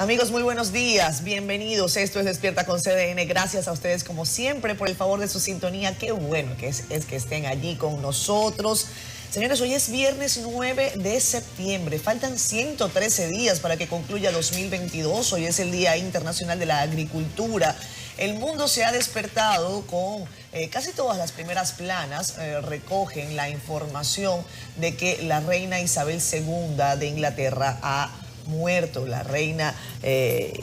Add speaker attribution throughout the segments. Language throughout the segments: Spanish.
Speaker 1: Amigos, muy buenos días, bienvenidos. Esto es Despierta con CDN. Gracias a ustedes como siempre por el favor de su sintonía. Qué bueno que es que estén allí con nosotros. Señores, hoy es viernes 9 de septiembre. Faltan 113 días para que concluya 2022. Hoy es el Día Internacional de la Agricultura. El mundo se ha despertado con casi todas las primeras planas recogen la información de que la reina Isabel II de Inglaterra ha muerto. La reina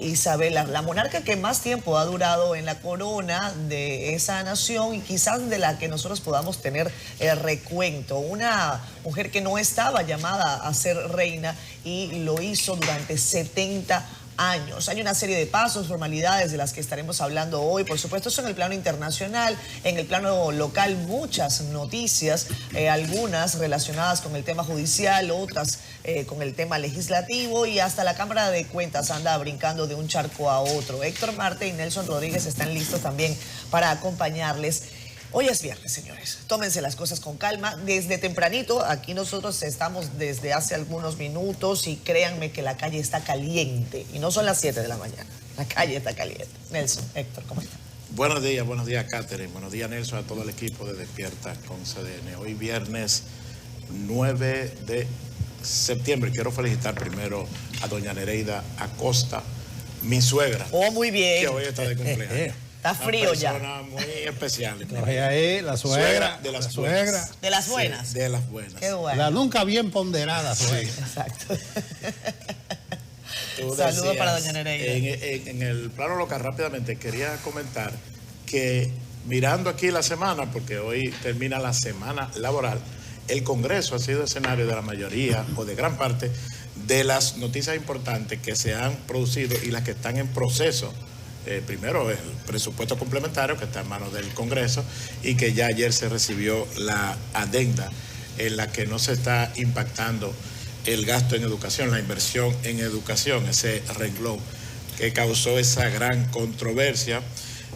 Speaker 1: Isabel, la monarca que más tiempo ha durado en la corona de esa nación y quizás de la que nosotros podamos tener recuento. Una mujer que no estaba llamada a ser reina y lo hizo durante 70 años. Hay una serie de pasos, formalidades de las que estaremos hablando hoy. Por supuesto, eso en el plano internacional, en el plano local, muchas noticias, algunas relacionadas con el tema judicial, otras con el tema legislativo, y hasta la Cámara de Cuentas anda brincando de un charco a otro. Héctor Marte y Nelson Rodríguez están listos también para acompañarles. Hoy es viernes, señores. Tómense las cosas con calma. Desde tempranito, aquí nosotros estamos desde hace algunos minutos y créanme que la calle está caliente. Y no son las 7 de la mañana. La calle está caliente. Nelson, Héctor, ¿cómo están?
Speaker 2: Buenos días, Catherine. Buenos días, Nelson, a todo el equipo de Despierta con CDN. Hoy viernes 9 de septiembre. Quiero felicitar primero a doña Nereida Acosta, mi suegra.
Speaker 1: Oh, muy bien.
Speaker 2: Que hoy está de cumpleaños.
Speaker 1: Está frío ya.
Speaker 2: Una persona muy especial.
Speaker 3: Ahí, la suegra.
Speaker 2: De las
Speaker 3: suegra.
Speaker 1: De las buenas.
Speaker 2: Sí, de las buenas.
Speaker 1: Qué bueno.
Speaker 3: La nunca bien ponderada suegra.
Speaker 1: Sí, exacto.
Speaker 2: Saludos
Speaker 1: para doña Nereida.
Speaker 2: En el plano local, rápidamente, quería comentar que mirando aquí la semana, porque hoy termina la semana laboral, el Congreso ha sido escenario de la mayoría o de gran parte de las noticias importantes que se han producido y las que están en proceso. Primero el presupuesto complementario que está en manos del Congreso y que ya ayer se recibió la adenda en la que no se está impactando el gasto en educación, la inversión en educación, ese renglón que causó esa gran controversia.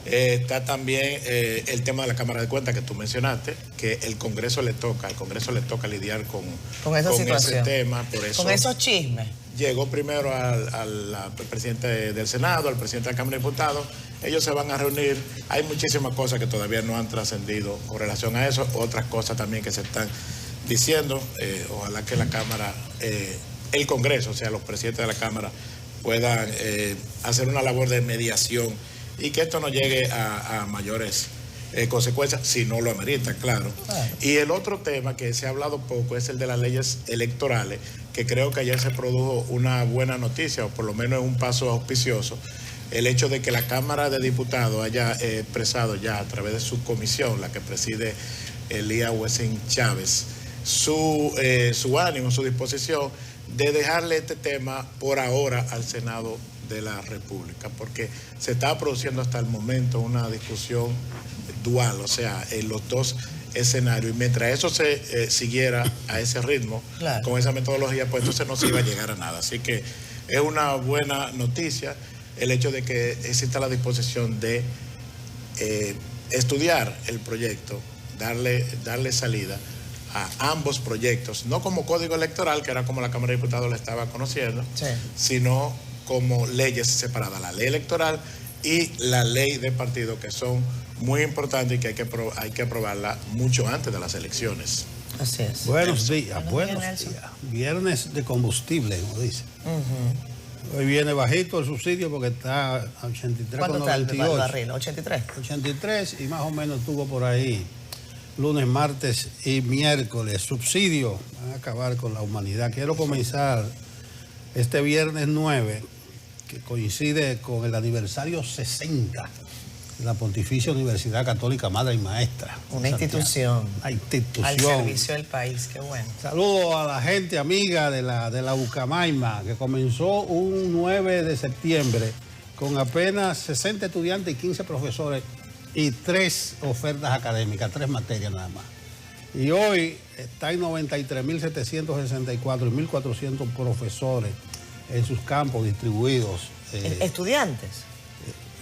Speaker 2: Está también el tema de la Cámara de Cuentas que tú mencionaste, que al Congreso le toca lidiar con ese tema. Por eso,
Speaker 1: con esos chismes.
Speaker 2: Llegó primero al presidente del Senado, al presidente de la Cámara de Diputados. Ellos se van a reunir. Hay muchísimas cosas que todavía no han trascendido con relación a eso. Otras cosas también que se están diciendo. Ojalá que la Cámara, el Congreso, o sea, los presidentes de la Cámara, puedan hacer una labor de mediación y que esto no llegue a mayores consecuencias, si no lo amerita, claro. Y el otro tema que se ha hablado poco es el de las leyes electorales, que creo que ayer se produjo una buena noticia, o por lo menos un paso auspicioso, el hecho de que la Cámara de Diputados haya expresado ya a través de su comisión, la que preside Elías Wessing Chávez, su ánimo, su disposición de dejarle este tema por ahora al Senado de la República, porque se está produciendo hasta el momento una discusión dual, o sea, en los dos escenarios, y mientras eso se siguiera a ese ritmo, claro, con esa metodología, pues entonces no se iba a llegar a nada. Así que es una buena noticia el hecho de que exista la disposición de estudiar el proyecto, darle salida a ambos proyectos, no como código electoral, que era como la Cámara de Diputados la estaba conociendo, sí, sino como leyes separadas, la ley electoral y la ley de partido, que son muy importantes y que hay que aprobarla mucho antes de las elecciones.
Speaker 1: Así es.
Speaker 3: Buenos días. Viernes de combustible, como dice. Hoy viene bajito el subsidio porque está a 83,98.
Speaker 1: ¿Cuánto está el barril? ¿83?
Speaker 3: 83 y más o menos estuvo por ahí lunes, martes y miércoles. Subsidio, van a acabar con la humanidad. Quiero comenzar este viernes 9, que coincide con el aniversario 60 de la Pontificia Universidad Católica Madre y Maestra.
Speaker 1: Una institución.
Speaker 3: Una institución.
Speaker 1: Al servicio del país, qué bueno.
Speaker 3: Saludo a la gente amiga de la Ucamaima, que comenzó un 9 de septiembre con apenas 60 estudiantes y 15 profesores y 3 ofertas académicas, 3 materias nada más. Y hoy está en 93.764 y 1.400 profesores en sus campos distribuidos.
Speaker 1: ¿Estudiantes?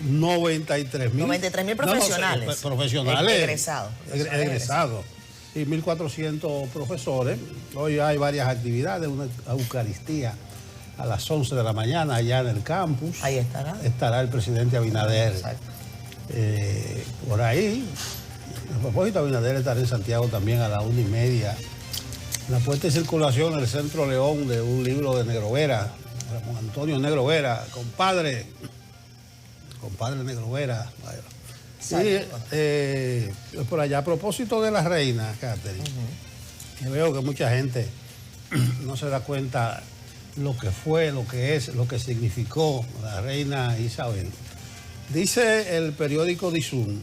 Speaker 3: 93.000
Speaker 1: profesionales.
Speaker 3: No, profesionales.
Speaker 1: Egresados.
Speaker 3: Y 1.400 profesores. Hoy hay varias actividades, una Eucaristía a las 11 de la mañana allá en el campus.
Speaker 1: Ahí estará.
Speaker 3: Estará el presidente Abinader.
Speaker 1: Exacto.
Speaker 3: Por ahí. A propósito, Abinader estará en Santiago también a las 1:30. La puesta en circulación en el Centro León de un libro de Negro Vera, Ramón Antonio Negro Vera, compadre Negro Vera. Y por allá, a propósito de la reina, Catherine, que veo que mucha gente no se da cuenta lo que fue, lo que es, lo que significó la reina Isabel. Dice el periódico The Sun,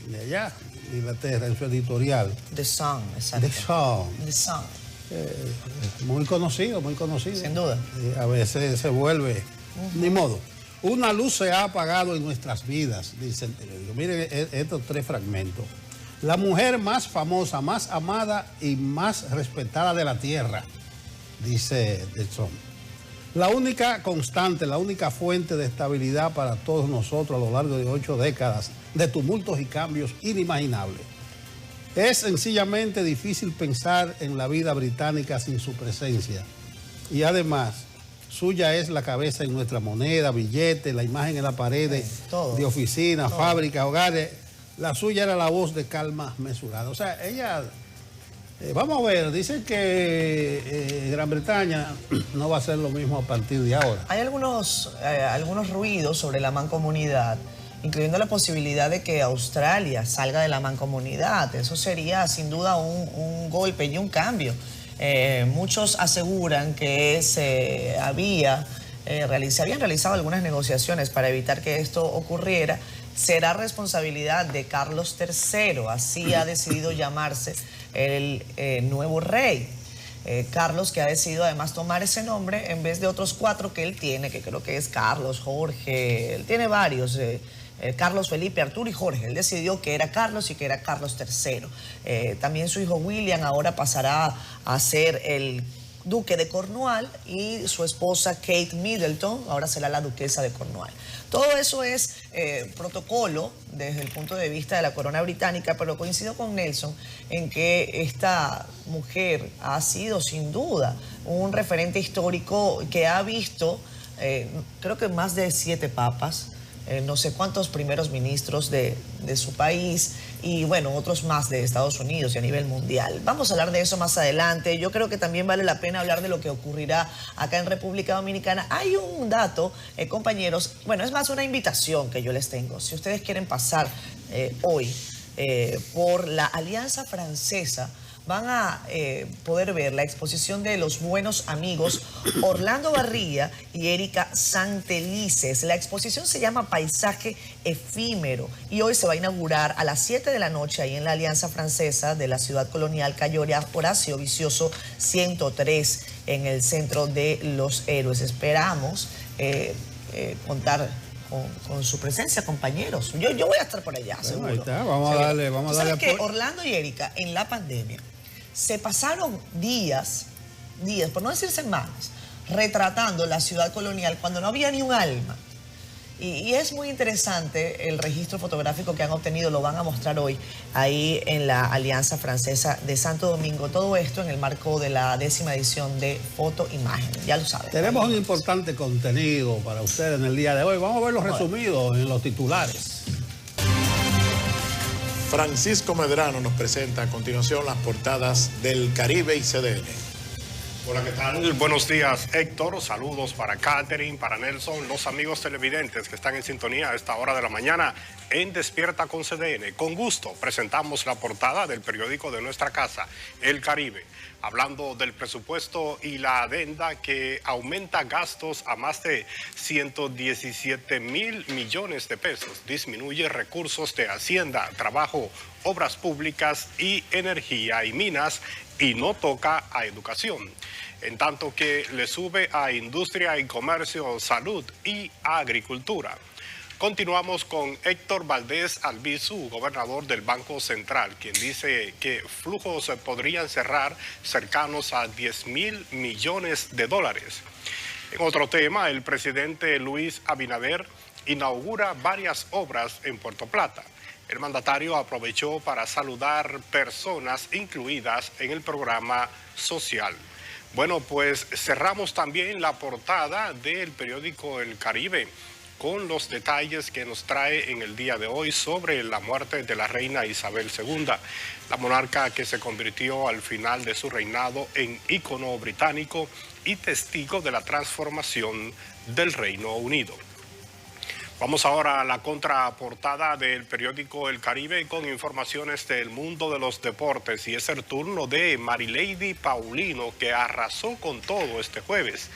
Speaker 3: de allá, de Inglaterra, en su editorial.
Speaker 1: The Sun, exacto.
Speaker 3: The Sun. Muy conocido, muy conocido.
Speaker 1: Sin duda.
Speaker 3: A veces se vuelve, ni modo. Una luz se ha apagado en nuestras vidas, dice el periódico. Miren estos 3 fragmentos. La mujer más famosa, más amada y más respetada de la tierra, dice The Sun. La única constante, la única fuente de estabilidad para todos nosotros a lo largo de 8 décadas de tumultos y cambios inimaginables. Es sencillamente difícil pensar en la vida británica sin su presencia. Y además, suya es la cabeza en nuestra moneda, billetes, la imagen en la pared de oficinas, fábricas, hogares. La suya era la voz de calma mesurada. O sea, ella... vamos a ver, dicen que Gran Bretaña no va a ser lo mismo a partir de ahora.
Speaker 1: Hay algunos ruidos sobre la mancomunidad, incluyendo la posibilidad de que Australia salga de la mancomunidad. Eso sería sin duda un golpe y un cambio. Muchos aseguran que se habían realizado algunas negociaciones para evitar que esto ocurriera. Será responsabilidad de Carlos III, así ha decidido llamarse el nuevo rey. Carlos, que ha decidido además tomar ese nombre en vez de otros 4 que él tiene, que creo que es Carlos, Jorge, él tiene varios, Carlos, Felipe, Arturo y Jorge. Él decidió que era Carlos y que era Carlos III. También su hijo William ahora pasará a ser el duque de Cornualles y su esposa Kate Middleton ahora será la duquesa de Cornualles. Todo eso es protocolo desde el punto de vista de la corona británica, pero coincido con Nelson en que esta mujer ha sido sin duda un referente histórico que ha visto, creo que más de 7 papas, no sé cuántos primeros ministros de su país y bueno, otros más de Estados Unidos y a nivel mundial. Vamos a hablar de eso más adelante. Yo creo que también vale la pena hablar de lo que ocurrirá acá en República Dominicana. Hay un dato, compañeros, bueno, es más una invitación que yo les tengo. Si ustedes quieren pasar hoy por la Alianza Francesa, van a poder ver la exposición de los buenos amigos Orlando Barría y Erika Santelices. La exposición se llama Paisaje Efímero y hoy se va a inaugurar a las 7 de la noche ahí en la Alianza Francesa de la Ciudad Colonial Calle Horacio Vicioso 103 en el Centro de los Héroes. Esperamos contar con su presencia, compañeros. Yo voy a estar por allá, seguro.
Speaker 3: Ahí está, vamos a darle
Speaker 1: apoyo. Que Orlando y Erika en la pandemia se pasaron días, por no decir semanas, retratando la ciudad colonial cuando no había ni un alma. Y es muy interesante el registro fotográfico que han obtenido, lo van a mostrar hoy ahí en la Alianza Francesa de Santo Domingo. Todo esto en el marco de la 10ª edición de Foto Imagen, ya lo saben.
Speaker 3: Tenemos un importante contenido para ustedes en el día de hoy. Vamos a ver los resumidos en los titulares.
Speaker 2: Francisco Medrano nos presenta a continuación las portadas del Caribe y CDN.
Speaker 4: Hola, ¿qué tal? Buenos días, Héctor. Saludos para Catherine, para Nelson, los amigos televidentes que están en sintonía a esta hora de la mañana en Despierta con CDN. Con gusto presentamos la portada del periódico de nuestra casa, El Caribe, hablando del presupuesto y la adenda que aumenta gastos a más de 117,000 millones de pesos, disminuye recursos de Hacienda, Trabajo, Obras Públicas y Energía y Minas y no toca a educación, en tanto que le sube a Industria y Comercio, Salud y Agricultura. Continuamos con Héctor Valdés Albizu, gobernador del Banco Central, quien dice que flujos podrían cerrar cercanos a 10,000 millones de dólares. En otro tema, el presidente Luis Abinader inaugura varias obras en Puerto Plata. El mandatario aprovechó para saludar personas incluidas en el programa social. Bueno, pues cerramos también la portada del periódico El Caribe con los detalles que nos trae en el día de hoy sobre la muerte de la reina Isabel II, la monarca que se convirtió al final de su reinado en ícono británico y testigo de la transformación del Reino Unido. Vamos ahora a la contraportada del periódico El Caribe con informaciones del mundo de los deportes, y es el turno de Marilady Paulino, que arrasó con todo este jueves.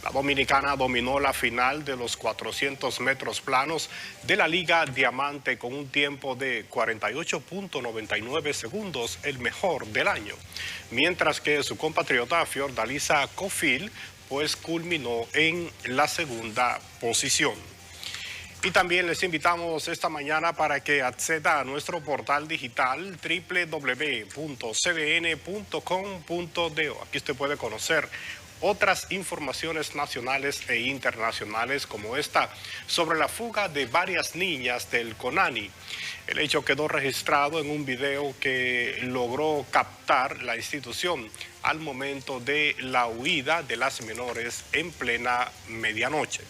Speaker 4: La dominicana dominó la final de los 400 metros planos de la Liga Diamante con un tiempo de 48.99 segundos, el mejor del año, mientras que su compatriota Fiordalisa Cofield pues culminó en la segunda posición. Y también les invitamos esta mañana para que acceda a nuestro portal digital www.cdn.com.do. Aquí usted puede conocer otras informaciones nacionales e internacionales como esta sobre la fuga de varias niñas del CONANI. El hecho quedó registrado en un video que logró captar la institución al momento de la huida de las menores en plena medianoche.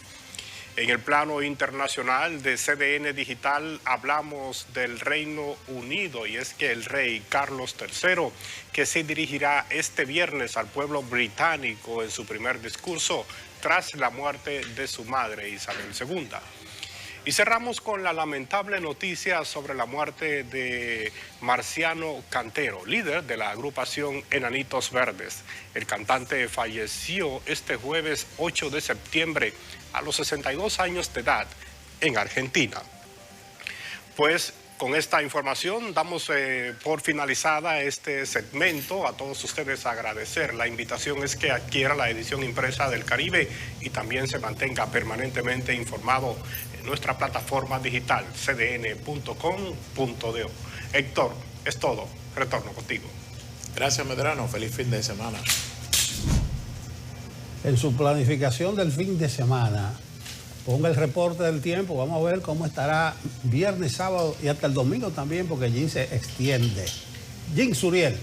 Speaker 4: En el plano internacional de CDN Digital hablamos del Reino Unido, y es que el rey Carlos III, que se dirigirá este viernes al pueblo británico en su primer discurso tras la muerte de su madre Isabel II. Y cerramos con la lamentable noticia sobre la muerte de Marciano Cantero, líder de la agrupación Enanitos Verdes. El cantante falleció este jueves 8 de septiembre a los 62 años de edad en Argentina. Pues con esta información damos por finalizada este segmento. A todos ustedes agradecer. La invitación es que adquiera la edición impresa del Caribe y también se mantenga permanentemente informado en nuestra plataforma digital cdn.com.do. Héctor, es todo. Retorno contigo.
Speaker 2: Gracias, Medrano. Feliz fin de semana.
Speaker 3: En su planificación del fin de semana, ponga el reporte del tiempo. Vamos a ver cómo estará viernes, sábado y hasta el domingo también, porque allí se extiende. Jim Suriel.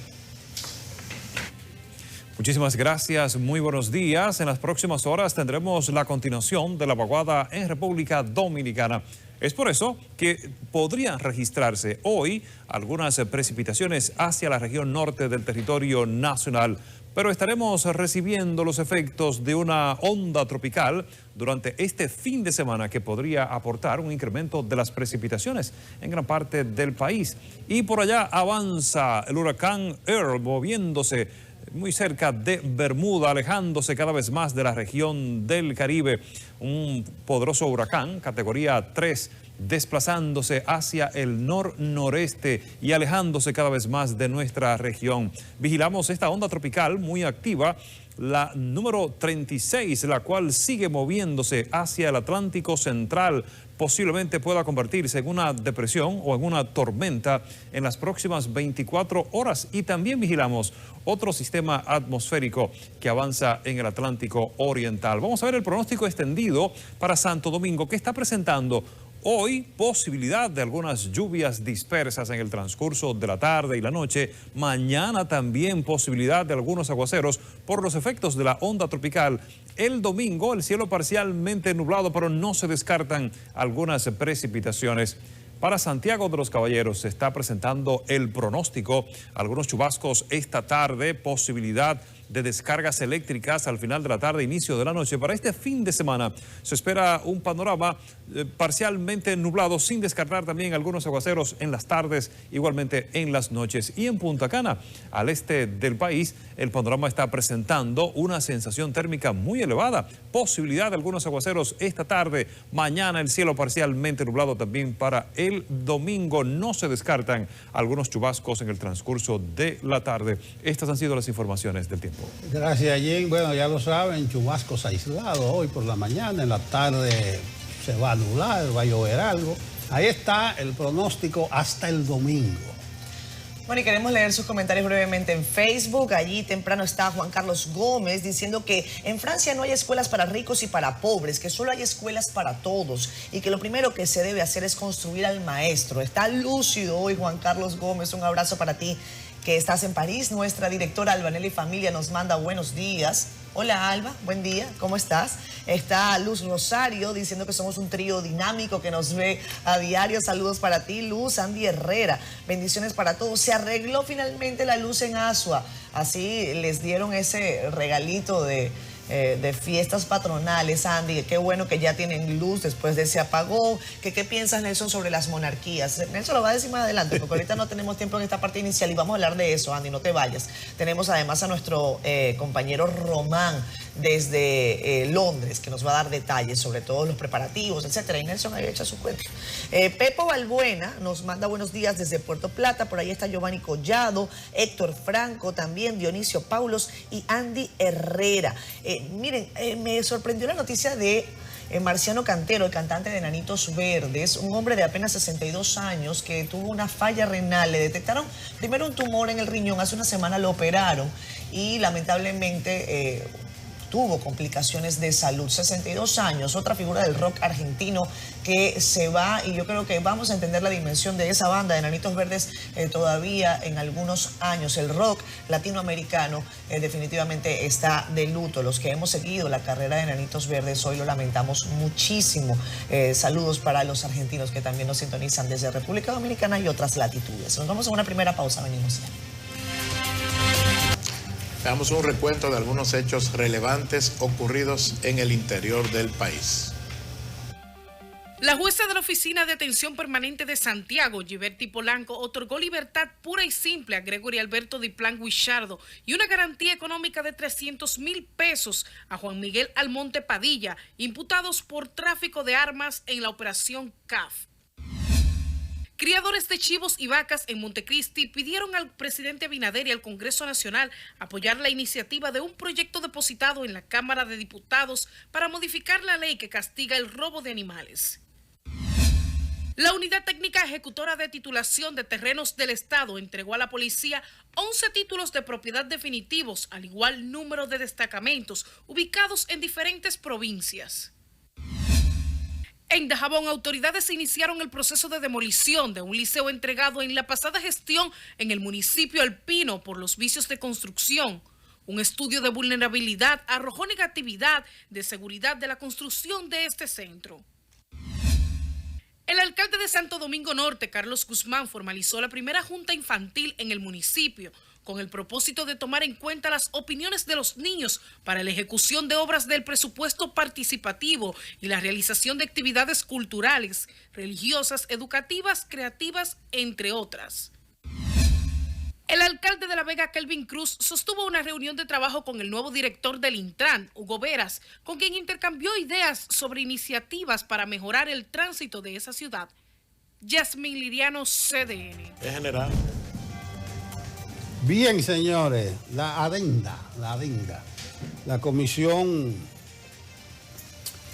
Speaker 5: Muchísimas gracias, muy buenos días. En las próximas horas tendremos la continuación de la vaguada en República Dominicana. Es por eso que podrían registrarse hoy algunas precipitaciones hacia la región norte del territorio nacional, pero estaremos recibiendo los efectos de una onda tropical durante este fin de semana que podría aportar un incremento de las precipitaciones en gran parte del país. Y por allá avanza el huracán Earl, moviéndose muy cerca de Bermuda, alejándose cada vez más de la región del Caribe. Un poderoso huracán, categoría 3, desplazándose hacia el nor-noreste y alejándose cada vez más de nuestra región. Vigilamos esta onda tropical muy activa, la número 36, la cual sigue moviéndose hacia el Atlántico Central. Posiblemente pueda convertirse en una depresión o en una tormenta en las próximas 24 horas. Y también vigilamos otro sistema atmosférico que avanza en el Atlántico Oriental. Vamos a ver el pronóstico extendido para Santo Domingo, que está presentando hoy posibilidad de algunas lluvias dispersas en el transcurso de la tarde y la noche. Mañana también posibilidad de algunos aguaceros por los efectos de la onda tropical. El domingo el cielo parcialmente nublado, pero no se descartan algunas precipitaciones. Para Santiago de los Caballeros se está presentando el pronóstico, algunos chubascos esta tarde, posibilidad de descargas eléctricas al final de la tarde, inicio de la noche. Para este fin de semana se espera un panorama parcialmente nublado, sin descartar también algunos aguaceros en las tardes, igualmente en las noches. Y en Punta Cana, al este del país, el panorama está presentando una sensación térmica muy elevada. Posibilidad de algunos aguaceros esta tarde. Mañana el cielo parcialmente nublado también para el domingo. No se descartan algunos chubascos en el transcurso de la tarde. Estas han sido las informaciones del tiempo.
Speaker 3: Gracias, Jim. Bueno, ya lo saben, chubascos aislados hoy por la mañana. En la tarde se va a nublar, va a llover algo. Ahí está el pronóstico hasta el domingo.
Speaker 1: Bueno, y queremos leer sus comentarios brevemente en Facebook. Allí temprano está Juan Carlos Gómez diciendo que en Francia no hay escuelas para ricos y para pobres, que solo hay escuelas para todos y que lo primero que se debe hacer es construir al maestro. Está lúcido hoy Juan Carlos Gómez, un abrazo para ti. que estás en París. Nuestra directora Albanelli Familia nos manda buenos días. Hola Alba, buen día, ¿cómo estás? Está Luz Rosario diciendo que somos un trío dinámico que nos ve a diario. Saludos para ti, Luz. Andy Herrera, bendiciones para todos. Se arregló finalmente la luz en Asua. Así les dieron ese regalito de fiestas patronales, Andy. Qué bueno que ya tienen luz después de ese apagón. ¿Qué piensas, Nelson, sobre las monarquías? Nelson lo va a decir más adelante, porque ahorita no tenemos tiempo en esta parte inicial y vamos a hablar de eso, Andy, no te vayas. Tenemos además a nuestro compañero Román desde Londres, que nos va a dar detalles sobre todos los preparativos, etcétera. Y Nelson ahí echa su cuenta. Pepo Balbuena nos manda buenos días desde Puerto Plata. Por ahí está Giovanni Collado, Héctor Franco, también Dionisio Paulos y Andy Herrera. Miren, me sorprendió la noticia de Marciano Cantero, el cantante de Enanitos Verdes, un hombre de apenas 62 años que tuvo una falla renal. Le detectaron primero un tumor en el riñón, hace una semana lo operaron y lamentablemente tuvo complicaciones de salud. 62 años, otra figura del rock argentino que se va, y yo creo que vamos a entender la dimensión de esa banda de Enanitos Verdes todavía en algunos años. El rock latinoamericano definitivamente está de luto. Los que hemos seguido la carrera de Enanitos Verdes hoy lo lamentamos muchísimo. Saludos para los argentinos que también nos sintonizan desde República Dominicana y otras latitudes. Nos vamos a una primera pausa, venimos ya.
Speaker 2: Veamos un recuento de algunos hechos relevantes ocurridos en el interior del país.
Speaker 6: La jueza de la Oficina de Atención Permanente de Santiago, Giberti Polanco, otorgó libertad pura y simple a Gregory Alberto Diplán Guichardo y una garantía económica de 300,000 pesos a Juan Miguel Almonte Padilla, imputados por tráfico de armas en la operación CAF. Criadores de chivos y vacas en Montecristi pidieron al presidente Abinader y al Congreso Nacional apoyar la iniciativa de un proyecto depositado en la Cámara de Diputados para modificar la ley que castiga el robo de animales. La Unidad Técnica Ejecutora de Titulación de Terrenos del Estado entregó a la policía 11 títulos de propiedad definitivos, al igual número de destacamentos ubicados en diferentes provincias. En Dajabón, autoridades iniciaron el proceso de demolición de un liceo entregado en la pasada gestión en el municipio alpino por los vicios de construcción. Un estudio de vulnerabilidad arrojó negatividad de seguridad de la construcción de este centro. El alcalde de Santo Domingo Norte, Carlos Guzmán, formalizó la primera junta infantil en el municipio, con el propósito de tomar en cuenta las opiniones de los niños para la ejecución de obras del presupuesto participativo y la realización de actividades culturales, religiosas, educativas, creativas, entre otras. El alcalde de La Vega, Kelvin Cruz, sostuvo una reunión de trabajo con el nuevo director del Intran, Hugo Veras, con quien intercambió ideas sobre iniciativas para mejorar el tránsito de esa ciudad. Yasmín Liriano, CDN.
Speaker 2: Es general.
Speaker 3: Bien, señores, la adenda. La comisión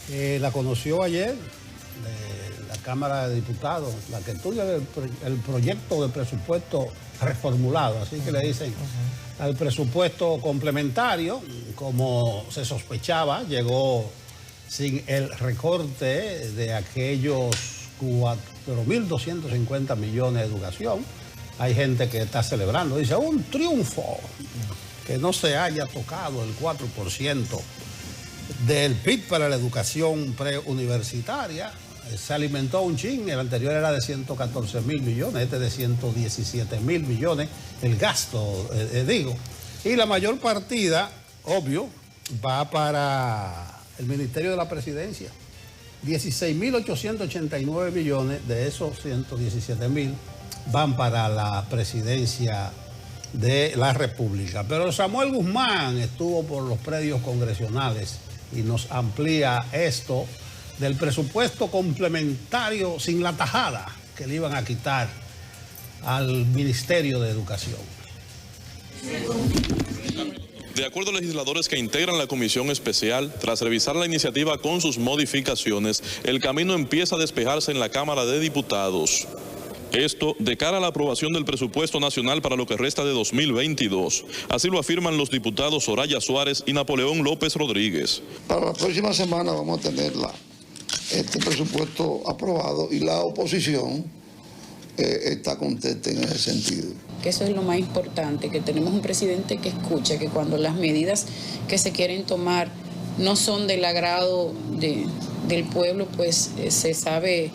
Speaker 3: la conoció ayer de la Cámara de Diputados, la que estudia el proyecto de presupuesto reformulado, así que le dicen al presupuesto complementario, como se sospechaba, llegó sin el recorte de aquellos 4.250 millones de educación. Hay gente que está celebrando, dice, un triunfo, que no se haya tocado el 4% del PIB para la educación preuniversitaria. Se alimentó un chin, el anterior era de 114.000 millones, este de 117.000 millones, el gasto, y la mayor partida, obvio, va para el Ministerio de la Presidencia. 16.889 millones de esos 117.000 van para la presidencia de la República. Pero Samuel Guzmán estuvo por los predios congresionales y nos amplía esto del presupuesto complementario sin la tajada que le iban a quitar al Ministerio de Educación.
Speaker 7: De acuerdo a legisladores que integran la comisión especial, tras revisar la iniciativa con sus modificaciones, el camino empieza a despejarse en la Cámara de Diputados. Esto de cara a la aprobación del presupuesto nacional para lo que resta de 2022. Así lo afirman los diputados Soraya Suárez y Napoleón López Rodríguez.
Speaker 8: Para la próxima semana vamos a tener este presupuesto aprobado y la oposición está contenta en ese sentido.
Speaker 9: Que eso es lo más importante, que tenemos un presidente que escucha, que cuando las medidas que se quieren tomar no son del agrado del pueblo, pues se sabe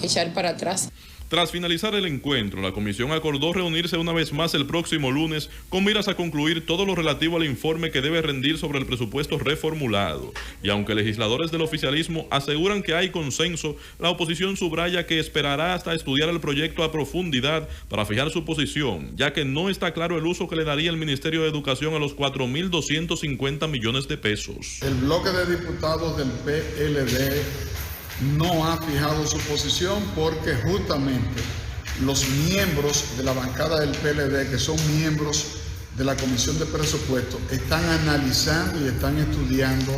Speaker 9: echar para atrás.
Speaker 7: Tras finalizar el encuentro, la comisión acordó reunirse una vez más el próximo lunes con miras a concluir todo lo relativo al informe que debe rendir sobre el presupuesto reformulado. Y aunque legisladores del oficialismo aseguran que hay consenso, la oposición subraya que esperará hasta estudiar el proyecto a profundidad para fijar su posición, ya que no está claro el uso que le daría el Ministerio de Educación a los 4.250 millones de pesos.
Speaker 10: El bloque de diputados del PLD no ha fijado su posición porque justamente los miembros de la bancada del PLD, que son miembros de la Comisión de Presupuestos, están analizando y están estudiando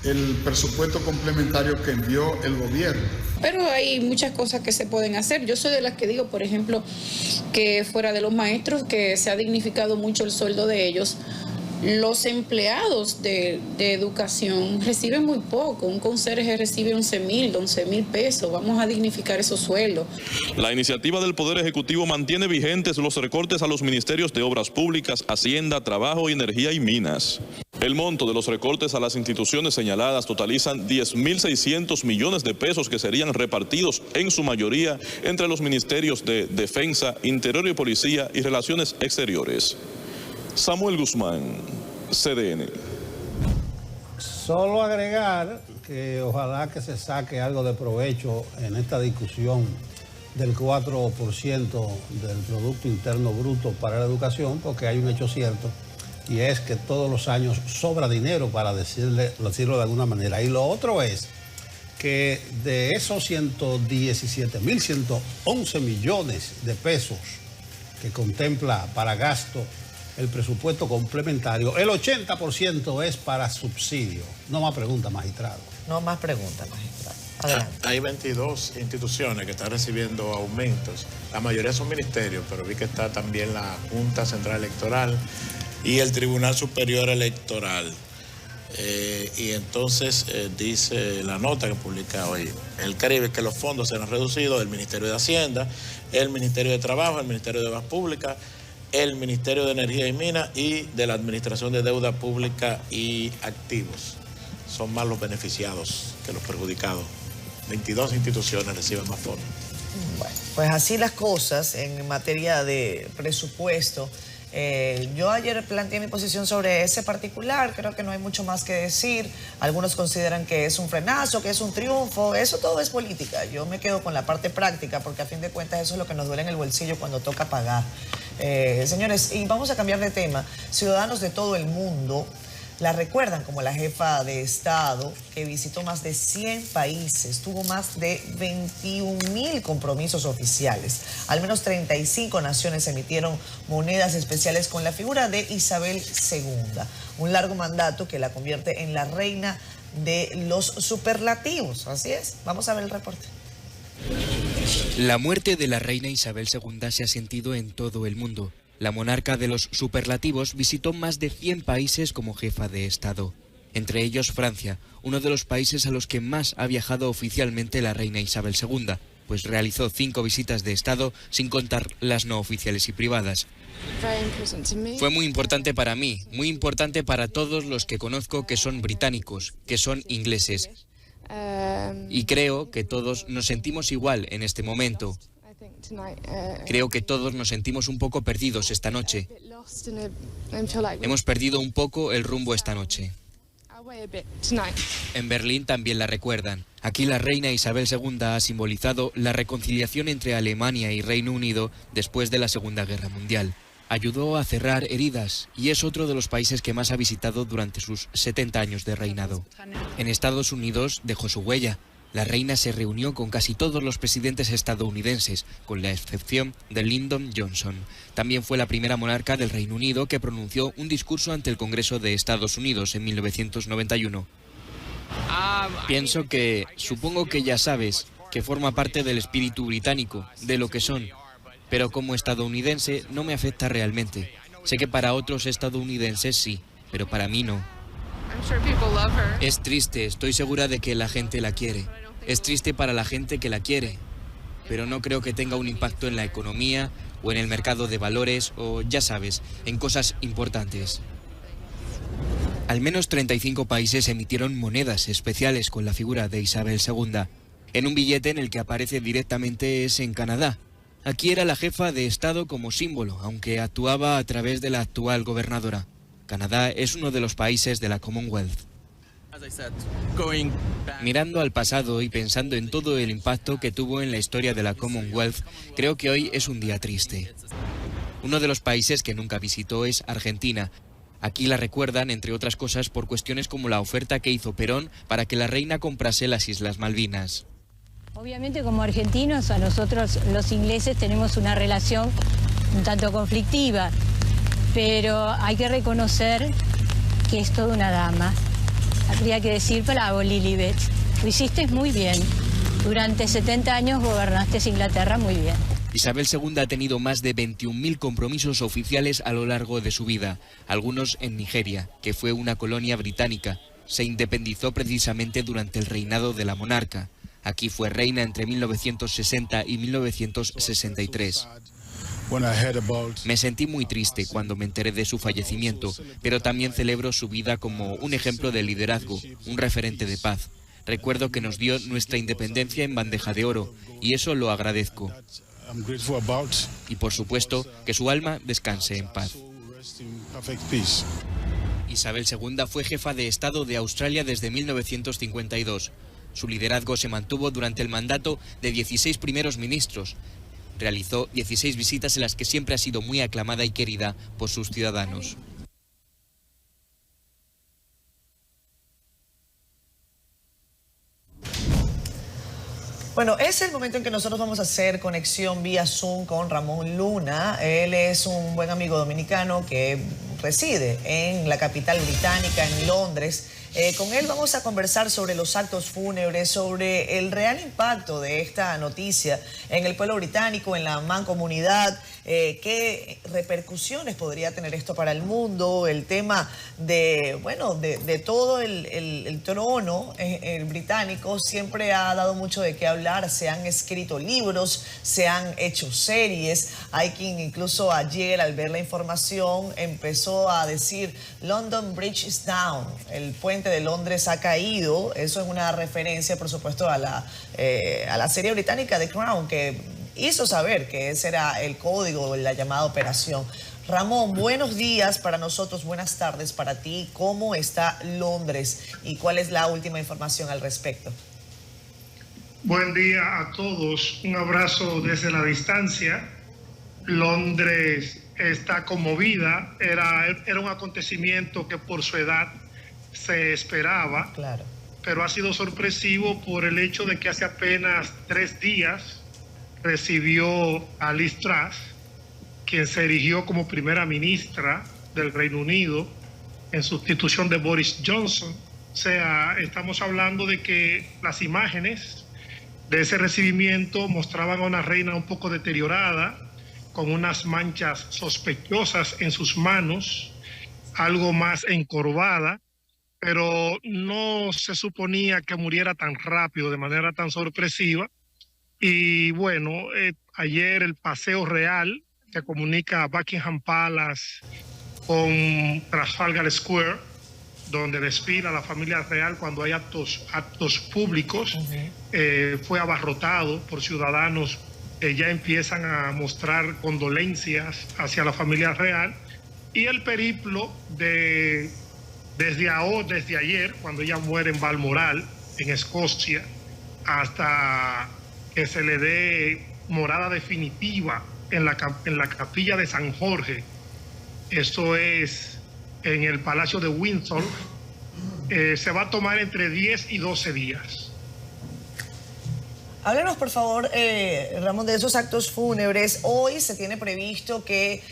Speaker 10: el presupuesto complementario que envió el gobierno.
Speaker 9: Pero hay muchas cosas que se pueden hacer. Yo soy de las que digo, por ejemplo, que fuera de los maestros, que se ha dignificado mucho el sueldo de ellos. Los empleados de educación reciben muy poco. Un conserje recibe 11.000 pesos. Vamos a dignificar esos sueldos.
Speaker 7: La iniciativa del Poder Ejecutivo mantiene vigentes los recortes a los ministerios de Obras Públicas, Hacienda, Trabajo, Energía y Minas. El monto de los recortes a las instituciones señaladas totalizan 10.600 millones de pesos que serían repartidos en su mayoría entre los ministerios de Defensa, Interior y Policía y Relaciones Exteriores. Samuel Guzmán, CDN.
Speaker 3: Solo agregar que ojalá que se saque algo de provecho en esta discusión del 4% del Producto Interno Bruto para la educación, porque hay un hecho cierto, y es que todos los años sobra dinero, para decirlo de alguna manera. Y lo otro es que de esos 117.111 millones de pesos que contempla para gasto el presupuesto complementario, el 80% es para subsidio. No más preguntas, magistrado.
Speaker 1: No más preguntas, magistrado. Adelante.
Speaker 2: Hay 22 instituciones que están recibiendo aumentos. La mayoría son ministerios, pero vi que está también la Junta Central Electoral y el Tribunal Superior Electoral. Y entonces dice la nota que publica hoy el Caribe que los fondos serán reducidos del Ministerio de Hacienda, el Ministerio de Trabajo, el Ministerio de Obras Públicas, el Ministerio de Energía y Minas y de la Administración de Deuda Pública y Activos. Son más los beneficiados que los perjudicados. 22 instituciones reciben más fondos.
Speaker 1: Bueno, pues así las cosas en materia de presupuesto. Yo ayer planteé mi posición sobre ese particular, creo que no hay mucho más que decir. Algunos consideran que es un frenazo, que es un triunfo, eso todo es política. Yo me quedo con la parte práctica porque a fin de cuentas eso es lo que nos duele en el bolsillo cuando toca pagar. Señores, y vamos a cambiar de tema. Ciudadanos de todo el mundo la recuerdan como la jefa de Estado que visitó más de 100 países, tuvo más de 21.000 compromisos oficiales. Al menos 35 naciones emitieron monedas especiales con la figura de Isabel II. Un largo mandato que la convierte en la reina de los superlativos. Así es. Vamos a ver el reporte.
Speaker 11: La muerte de la reina Isabel II se ha sentido en todo el mundo. La monarca de los superlativos visitó más de 100 países como jefa de Estado. Entre ellos Francia, uno de los países a los que más ha viajado oficialmente la reina Isabel II, pues realizó 5 visitas de Estado sin contar las no oficiales y privadas. Fue muy importante para mí, muy importante para todos los que conozco que son británicos, que son ingleses. Y creo que todos nos sentimos igual en este momento. Creo que todos nos sentimos un poco perdidos esta noche. Hemos perdido un poco el rumbo esta noche. En Berlín también la recuerdan. Aquí la reina Isabel II ha simbolizado la reconciliación entre Alemania y Reino Unido después de la Segunda Guerra Mundial. Ayudó a cerrar heridas y es otro de los países que más ha visitado durante sus 70 años de reinado. En Estados Unidos dejó su huella. La reina se reunió con casi todos los presidentes estadounidenses, con la excepción de Lyndon Johnson. También fue la primera monarca del Reino Unido que pronunció un discurso ante el Congreso de Estados Unidos en 1991. Pienso que, supongo que ya sabes, que forma parte del espíritu británico, de lo que son. Pero como estadounidense no me afecta realmente. Sé que para otros estadounidenses sí, pero para mí no. Es triste, estoy segura de que la gente la quiere. Es triste para la gente que la quiere. pero no creo que tenga un impacto en la economía o en el mercado de valores o, ya sabes, en cosas importantes. Al menos 35 países emitieron monedas especiales con la figura de Isabel II. En un billete en el que aparece directamente es en Canadá. Aquí era la jefa de Estado como símbolo, aunque actuaba a través de la actual gobernadora. Canadá es uno de los países de la Commonwealth. Mirando al pasado y pensando en todo el impacto que tuvo en la historia de la Commonwealth, creo que hoy es un día triste. Uno de los países que nunca visitó es Argentina. Aquí la recuerdan, entre otras cosas, por cuestiones como la oferta que hizo Perón para que la reina comprase las Islas Malvinas.
Speaker 12: Obviamente, como argentinos, a nosotros los ingleses tenemos una relación un tanto conflictiva, pero hay que reconocer que es toda una dama. Habría que decir, bravo, Lilibet, lo hiciste muy bien. Durante 70 años gobernaste Inglaterra muy bien.
Speaker 11: Isabel II ha tenido más de 21.000 compromisos oficiales a lo largo de su vida, algunos en Nigeria, que fue una colonia británica. Se independizó precisamente durante el reinado de la monarca. Aquí fue reina entre 1960 y 1963. Me sentí muy triste cuando me enteré de su fallecimiento, pero también celebro su vida como un ejemplo de liderazgo, un referente de paz. Recuerdo que nos dio nuestra independencia en bandeja de oro, y eso lo agradezco. Y por supuesto, que su alma descanse en paz. Isabel II fue jefa de Estado de Australia desde 1952. Su liderazgo se mantuvo durante el mandato de 16 primeros ministros. Realizó 16 visitas en las que siempre ha sido muy aclamada y querida por sus ciudadanos.
Speaker 1: Bueno, es el momento en que nosotros vamos a hacer conexión vía Zoom con Ramón Luna. Él es un buen amigo dominicano que reside en la capital británica, en Londres. Con él vamos a conversar sobre los actos fúnebres, sobre el real impacto de esta noticia en el pueblo británico, en la mancomunidad, qué repercusiones podría tener esto para el mundo, el tema de, bueno, de todo el trono el británico siempre ha dado mucho de qué hablar. Se han escrito libros, se han hecho series. Hay quien incluso ayer, al ver la información, empezó a decir London Bridge is down, el puente de Londres ha caído. Eso es una referencia, por supuesto, a la serie británica The Crown, que hizo saber que ese era el código de la llamada operación. Ramón, buenos días para nosotros, buenas tardes para ti. ¿Cómo está Londres y cuál es la última información al respecto?
Speaker 13: Buen día a todos, un abrazo desde la distancia. Londres está conmovida, era un acontecimiento que por su edad se esperaba,
Speaker 1: claro,
Speaker 13: pero ha sido sorpresivo por el hecho de que hace apenas 3 días recibió a Liz Truss, quien se erigió como primera ministra del Reino Unido en sustitución de Boris Johnson. O sea, estamos hablando de que las imágenes de ese recibimiento mostraban a una reina un poco deteriorada, con unas manchas sospechosas en sus manos, algo más encorvada, pero no se suponía que muriera tan rápido, de manera tan sorpresiva. Y bueno, ayer el paseo real que comunica Buckingham Palace con Trafalgar Square, donde desfila la familia real cuando hay actos públicos, fue abarrotado por ciudadanos que ya empiezan a mostrar condolencias hacia la familia real. Y el periplo desde ayer, cuando ella muere en Balmoral, en Escocia, hasta que se le dé morada definitiva en la capilla de San Jorge, esto es en el Palacio de Windsor, se va a tomar entre 10 y 12 días.
Speaker 1: Háblenos, por favor, Ramón, de esos actos fúnebres. Hoy se tiene previsto que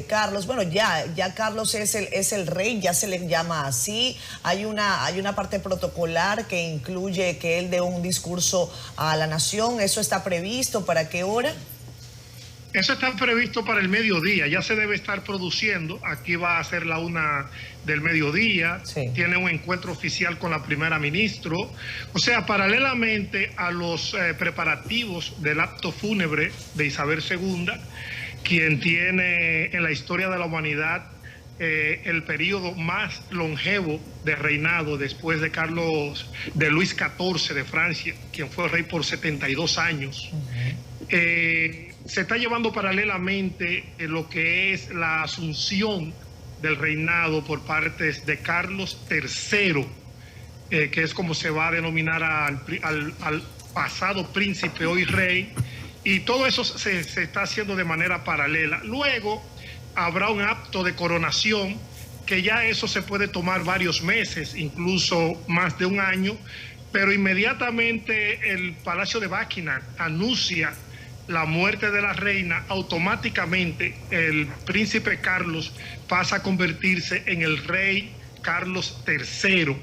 Speaker 1: Carlos, bueno, ya Carlos es el rey, ya se le llama así. Hay una parte protocolar que incluye que él dé un discurso a la nación. ¿Eso está previsto? ¿Para qué hora?
Speaker 13: Eso está previsto para el mediodía, ya se debe estar produciendo. Aquí va a ser la 1 del mediodía, sí. Tiene un encuentro oficial con la primera ministra. O sea, paralelamente a los preparativos del acto fúnebre de Isabel II, quien tiene en la historia de la humanidad el periodo más longevo de reinado después de Luis XIV de Francia, quien fue rey por 72 años. Se está llevando paralelamente lo que es la asunción del reinado por parte de Carlos III, que es como se va a denominar al pasado príncipe, hoy rey, y todo eso se está haciendo de manera paralela. Luego habrá un acto de coronación, que ya eso se puede tomar varios meses, incluso más de un año, pero inmediatamente el Palacio de Buckingham anuncia la muerte de la reina, automáticamente el príncipe Carlos pasa a convertirse en el rey Carlos III.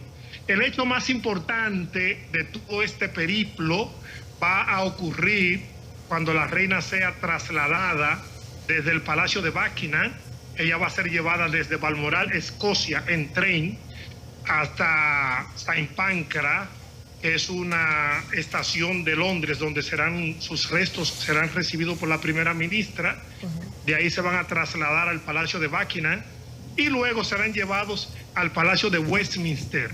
Speaker 13: El hecho más importante de todo este periplo va a ocurrir cuando la reina sea trasladada desde el Palacio de Buckingham. Ella va a ser llevada desde Balmoral, Escocia, en tren hasta Saint Pancras, que es una estación de Londres donde sus restos serán recibidos por la primera ministra. De ahí se van a trasladar al Palacio de Buckingham y luego serán llevados al Palacio de Westminster,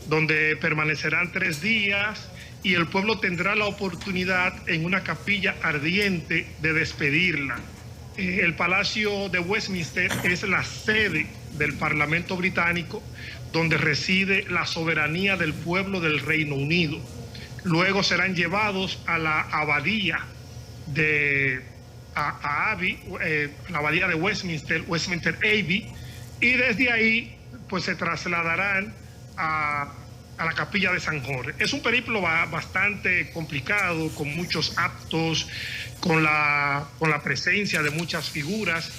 Speaker 13: donde permanecerán 3 días y el pueblo tendrá la oportunidad en una capilla ardiente de despedirla. El Palacio de Westminster es la sede del Parlamento británico, donde reside la soberanía del pueblo del Reino Unido. Luego serán llevados a la abadía de la abadía de Westminster Abbey, y desde ahí pues se trasladarán a la capilla de San Jorge. Es un periplo bastante complicado, con muchos actos, con la presencia de muchas figuras,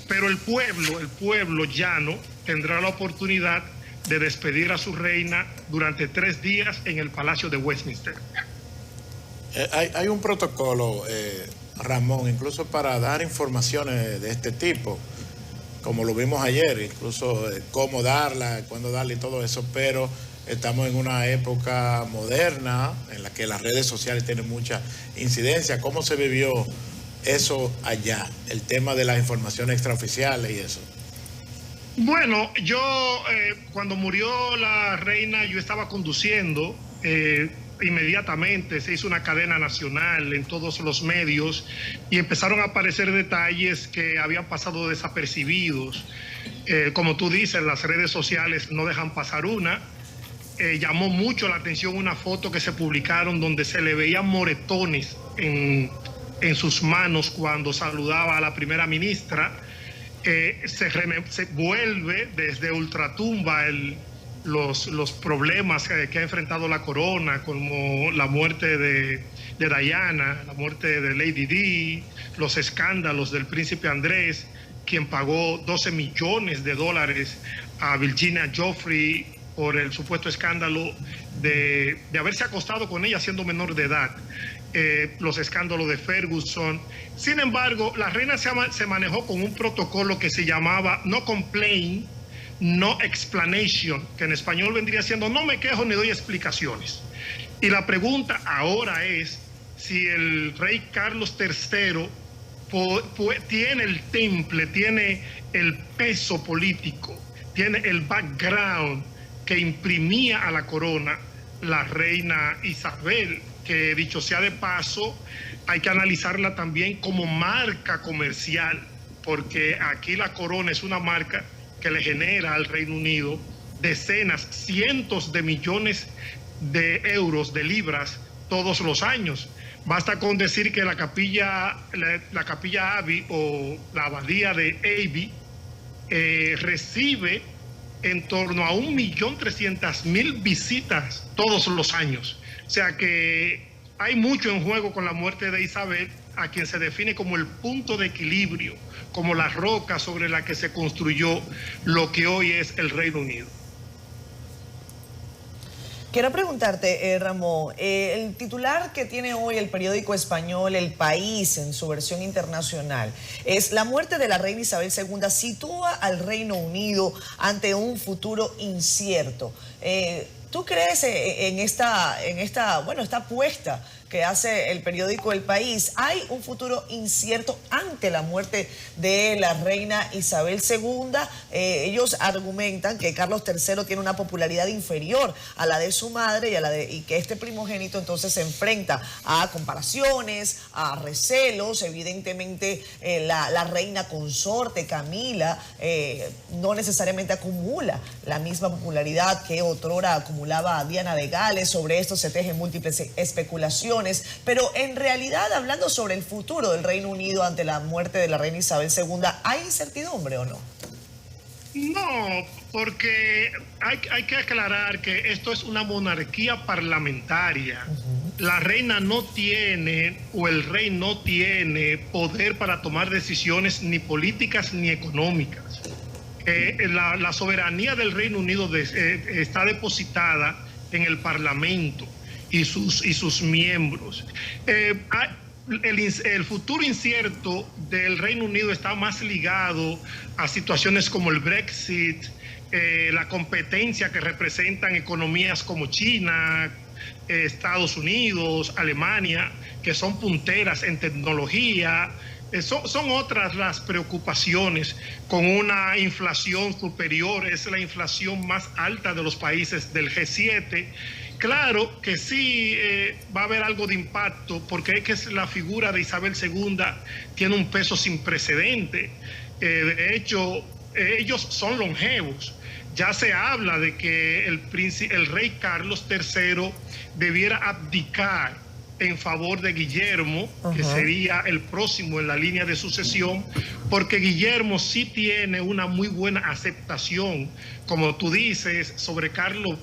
Speaker 13: pero el pueblo llano tendrá la oportunidad de despedir a su reina durante 3 días en el Palacio de Westminster.
Speaker 2: Hay un protocolo, Ramón, incluso para dar informaciones de este tipo, como lo vimos ayer, incluso cómo darla, cuándo darla y todo eso, pero estamos en una época moderna en la que las redes sociales tienen mucha incidencia. ¿Cómo se vivió eso allá, el tema de las informaciones extraoficiales y eso?
Speaker 13: Bueno, yo cuando murió la reina, yo estaba conduciendo, inmediatamente se hizo una cadena nacional en todos los medios y empezaron a aparecer detalles que habían pasado desapercibidos. Como tú dices, las redes sociales no dejan pasar una. Llamó mucho la atención una foto que se publicaron donde se le veían moretones en sus manos cuando saludaba a la primera ministra. Se vuelve desde ultratumba los problemas que ha enfrentado la corona, como la muerte de Diana, la muerte de Lady Di, los escándalos del príncipe Andrés, quien pagó $12 millones a Virginia Giuffre por el supuesto escándalo de haberse acostado con ella siendo menor de edad. Los escándalos de Ferguson. Sin embargo, la reina se manejó con un protocolo que se llamaba no complaint, no explanation, que en español vendría siendo no me quejo ni doy explicaciones. Y la pregunta ahora es si el rey Carlos III tiene el temple, tiene el peso político, tiene el background que imprimía a la corona la reina Isabel, que dicho sea de paso, hay que analizarla también como marca comercial, porque aquí la corona es una marca que le genera al Reino Unido decenas, cientos de millones de euros, de libras, todos los años. Basta con decir que la capilla Abbey o la abadía de Abbey recibe en torno a 1.300.000 visitas todos los años. O sea que hay mucho en juego con la muerte de Isabel, a quien se define como el punto de equilibrio, como la roca sobre la que se construyó lo que hoy es el Reino Unido.
Speaker 1: Quiero preguntarte, Ramón, el titular que tiene hoy el periódico español El País en su versión internacional es: la muerte de la reina Isabel II sitúa al Reino Unido ante un futuro incierto. ¿Tú crees en esta apuesta que hace el periódico El País? ¿Hay un futuro incierto ante la muerte de la reina Isabel II? Ellos argumentan que Carlos III tiene una popularidad inferior a la de su madre y que este primogénito entonces se enfrenta a comparaciones, a recelos. Evidentemente la reina consorte Camila no necesariamente acumula la misma popularidad que otrora acumulaba Diana de Gales. Sobre esto se tejen múltiples especulaciones. Pero en realidad, hablando sobre el futuro del Reino Unido ante la muerte de la reina Isabel II, ¿hay incertidumbre o no?
Speaker 13: No, porque hay que aclarar que esto es una monarquía parlamentaria. La reina no tiene, o el rey no tiene poder para tomar decisiones ni políticas ni económicas. La soberanía del Reino Unido está depositada en el Parlamento y sus miembros. El futuro incierto del Reino Unido está más ligado a situaciones como el Brexit, la competencia que representan economías como China, Estados Unidos, Alemania, que son punteras en tecnología. Son otras las preocupaciones, con una inflación superior, es la inflación más alta de los países del G7. Claro que sí va a haber algo de impacto, porque es que la figura de Isabel II tiene un peso sin precedente. De hecho, ellos son longevos. Ya se habla de que el rey Carlos III debiera abdicar en favor de Guillermo, que sería el próximo en la línea de sucesión, porque Guillermo sí tiene una muy buena aceptación. Como tú dices, sobre Carlos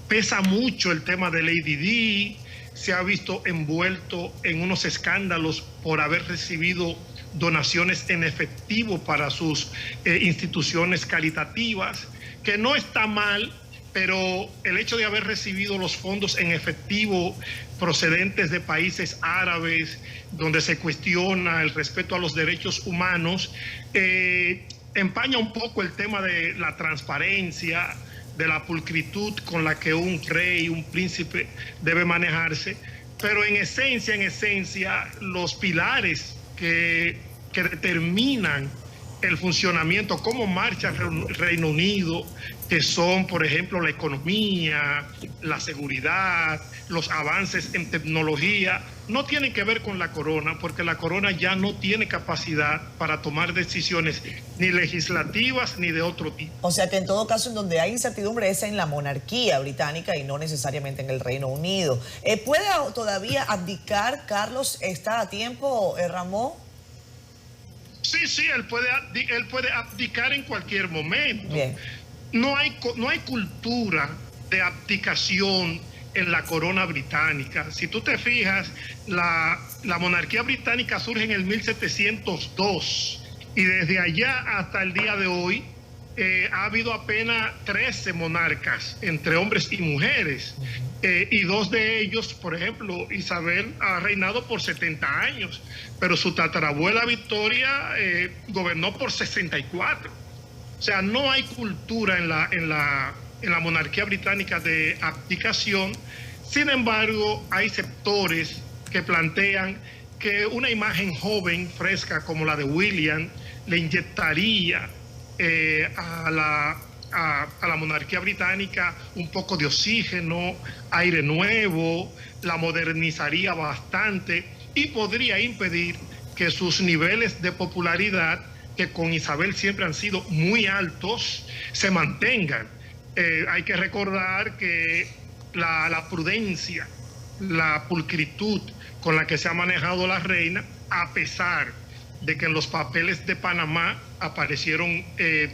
Speaker 13: pesa mucho el tema de Lady Di. Se ha visto envuelto en unos escándalos por haber recibido donaciones en efectivo para sus instituciones caritativas, que no está mal, pero el hecho de haber recibido los fondos en efectivo procedentes de países árabes, donde se cuestiona el respeto a los derechos humanos, empaña un poco el tema de la transparencia, de la pulcritud con la que un rey, un príncipe debe manejarse. Pero en esencia, los pilares que determinan el funcionamiento, cómo marcha el Reino Unido, que son, por ejemplo, la economía, la seguridad, los avances en tecnología, no tienen que ver con la corona, porque la corona ya no tiene capacidad para tomar decisiones ni legislativas ni de otro tipo.
Speaker 1: O sea que en todo caso, en donde hay incertidumbre es en la monarquía británica y no necesariamente en el Reino Unido. ¿Puede todavía abdicar Carlos? ¿Está a tiempo, Ramón?
Speaker 13: Sí, él puede abdicar en cualquier momento.
Speaker 1: Bien.
Speaker 13: No hay cultura de abdicación en la corona británica. Si tú te fijas, la monarquía británica surge en el 1702 y desde allá hasta el día de hoy ha habido apenas 13 monarcas entre hombres y mujeres. Y dos de ellos, por ejemplo, Isabel ha reinado por 70 años, pero su tatarabuela Victoria gobernó por 64. O sea, no hay cultura en la monarquía británica de abdicación. Sin embargo, hay sectores que plantean que una imagen joven, fresca, como la de William, le inyectaría a la monarquía británica un poco de oxígeno, aire nuevo, la modernizaría bastante y podría impedir que sus niveles de popularidad, que con Isabel siempre han sido muy altos, se mantengan. Hay que recordar que la prudencia, la pulcritud con la que se ha manejado la reina, a pesar de que en los papeles de Panamá aparecieron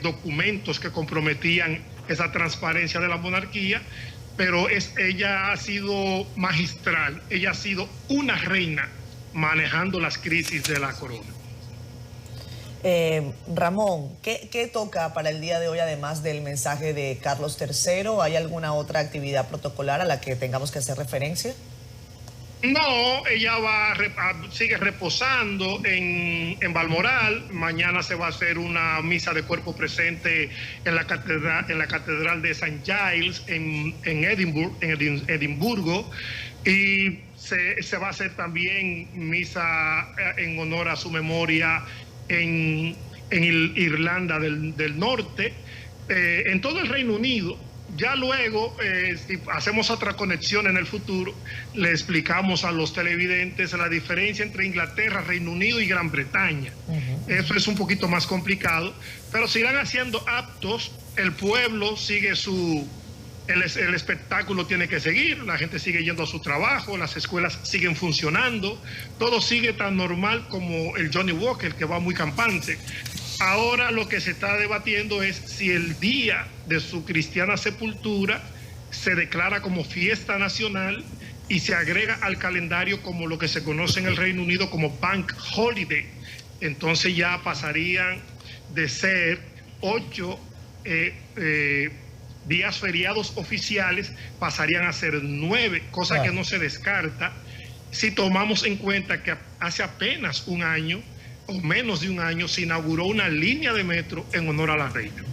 Speaker 13: documentos que comprometían esa transparencia de la monarquía, pero ella ha sido magistral, ella ha sido una reina manejando las crisis de la corona.
Speaker 1: Ramón, ¿qué toca para el día de hoy además del mensaje de Carlos III? ¿Hay alguna otra actividad protocolar a la que tengamos que hacer referencia?
Speaker 13: No, ella sigue reposando en Balmoral. Mañana se va a hacer una misa de cuerpo presente en la catedral de St. Giles en Edimburgo, y se va a hacer también misa en honor a su memoria en Irlanda del Norte, en todo el Reino Unido. Ya luego, si hacemos otra conexión en el futuro, le explicamos a los televidentes la diferencia entre Inglaterra, Reino Unido y Gran Bretaña. Eso es un poquito más complicado, pero se irán haciendo actos, el pueblo sigue el espectáculo tiene que seguir, la gente sigue yendo a su trabajo, las escuelas siguen funcionando, todo sigue tan normal como el Johnny Walker, que va muy campante. Ahora lo que se está debatiendo es si el día de su cristiana sepultura se declara como fiesta nacional y se agrega al calendario como lo que se conoce en el Reino Unido como Bank Holiday. Entonces ya pasarían de ser 8 días feriados oficiales, pasarían a ser 9, cosa que no se descarta si tomamos en cuenta que hace apenas un año o menos de un año se inauguró una línea de metro en honor a la reina.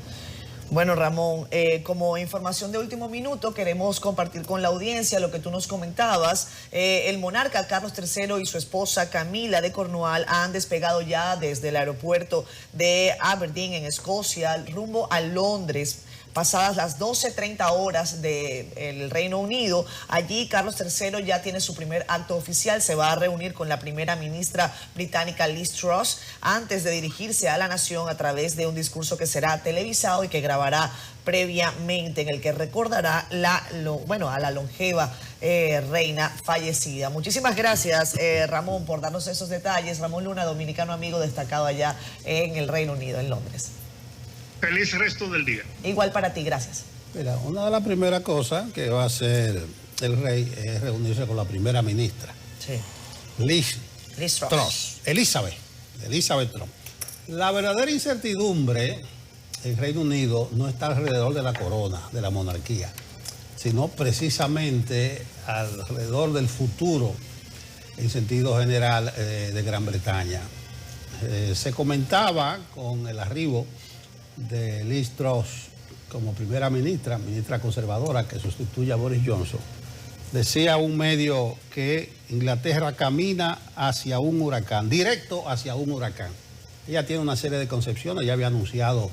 Speaker 1: Bueno, Ramón, como información de último minuto, queremos compartir con la audiencia lo que tú nos comentabas. El monarca Carlos III y su esposa Camila de Cornualles han despegado ya desde el aeropuerto de Aberdeen, en Escocia, rumbo a Londres. Pasadas las 12:30 horas del Reino Unido, allí Carlos III ya tiene su primer acto oficial. Se va a reunir con la primera ministra británica Liz Truss antes de dirigirse a la nación a través de un discurso que será televisado y que grabará previamente, en el que recordará a la longeva reina fallecida. Muchísimas gracias, Ramón, por darnos esos detalles. Ramón Luna, dominicano amigo destacado allá en el Reino Unido, en Londres.
Speaker 13: Feliz resto del día.
Speaker 1: Igual para ti, gracias.
Speaker 3: Mira, una de las primeras cosas que va a hacer el rey es reunirse con la primera ministra.
Speaker 1: Sí.
Speaker 3: Liz Truss. Elizabeth Truss. La verdadera incertidumbre en Reino Unido no está alrededor de la corona, de la monarquía, sino precisamente alrededor del futuro, en sentido general, de Gran Bretaña. Se comentaba con el arribo de Liz Truss como primera ministra conservadora que sustituye a Boris Johnson, decía un medio que Inglaterra camina hacia un huracán, directo hacia un huracán. Ella tiene una serie de concepciones, ya había anunciado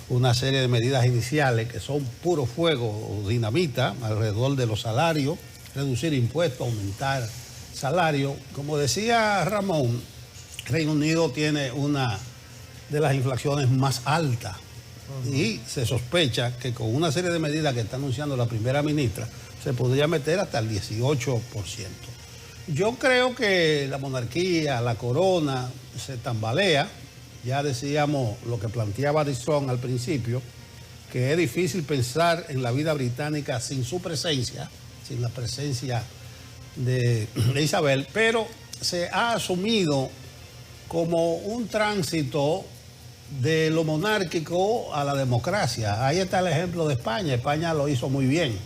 Speaker 3: una serie de medidas iniciales que son puro fuego o dinamita alrededor de los salarios, reducir impuestos, aumentar salarios. Como decía Ramón, Reino Unido tiene una de las inflaciones más altas. Y se sospecha que con una serie de medidas que está anunciando la primera ministra se podría meter hasta el 18%. Yo creo que la monarquía, la corona, se tambalea. Ya decíamos lo que planteaba Addison al principio, que es difícil pensar en la vida británica sin su presencia, sin la presencia de Isabel, pero se ha asumido como un tránsito de lo monárquico a la democracia. Ahí está el ejemplo de España. España lo hizo muy bien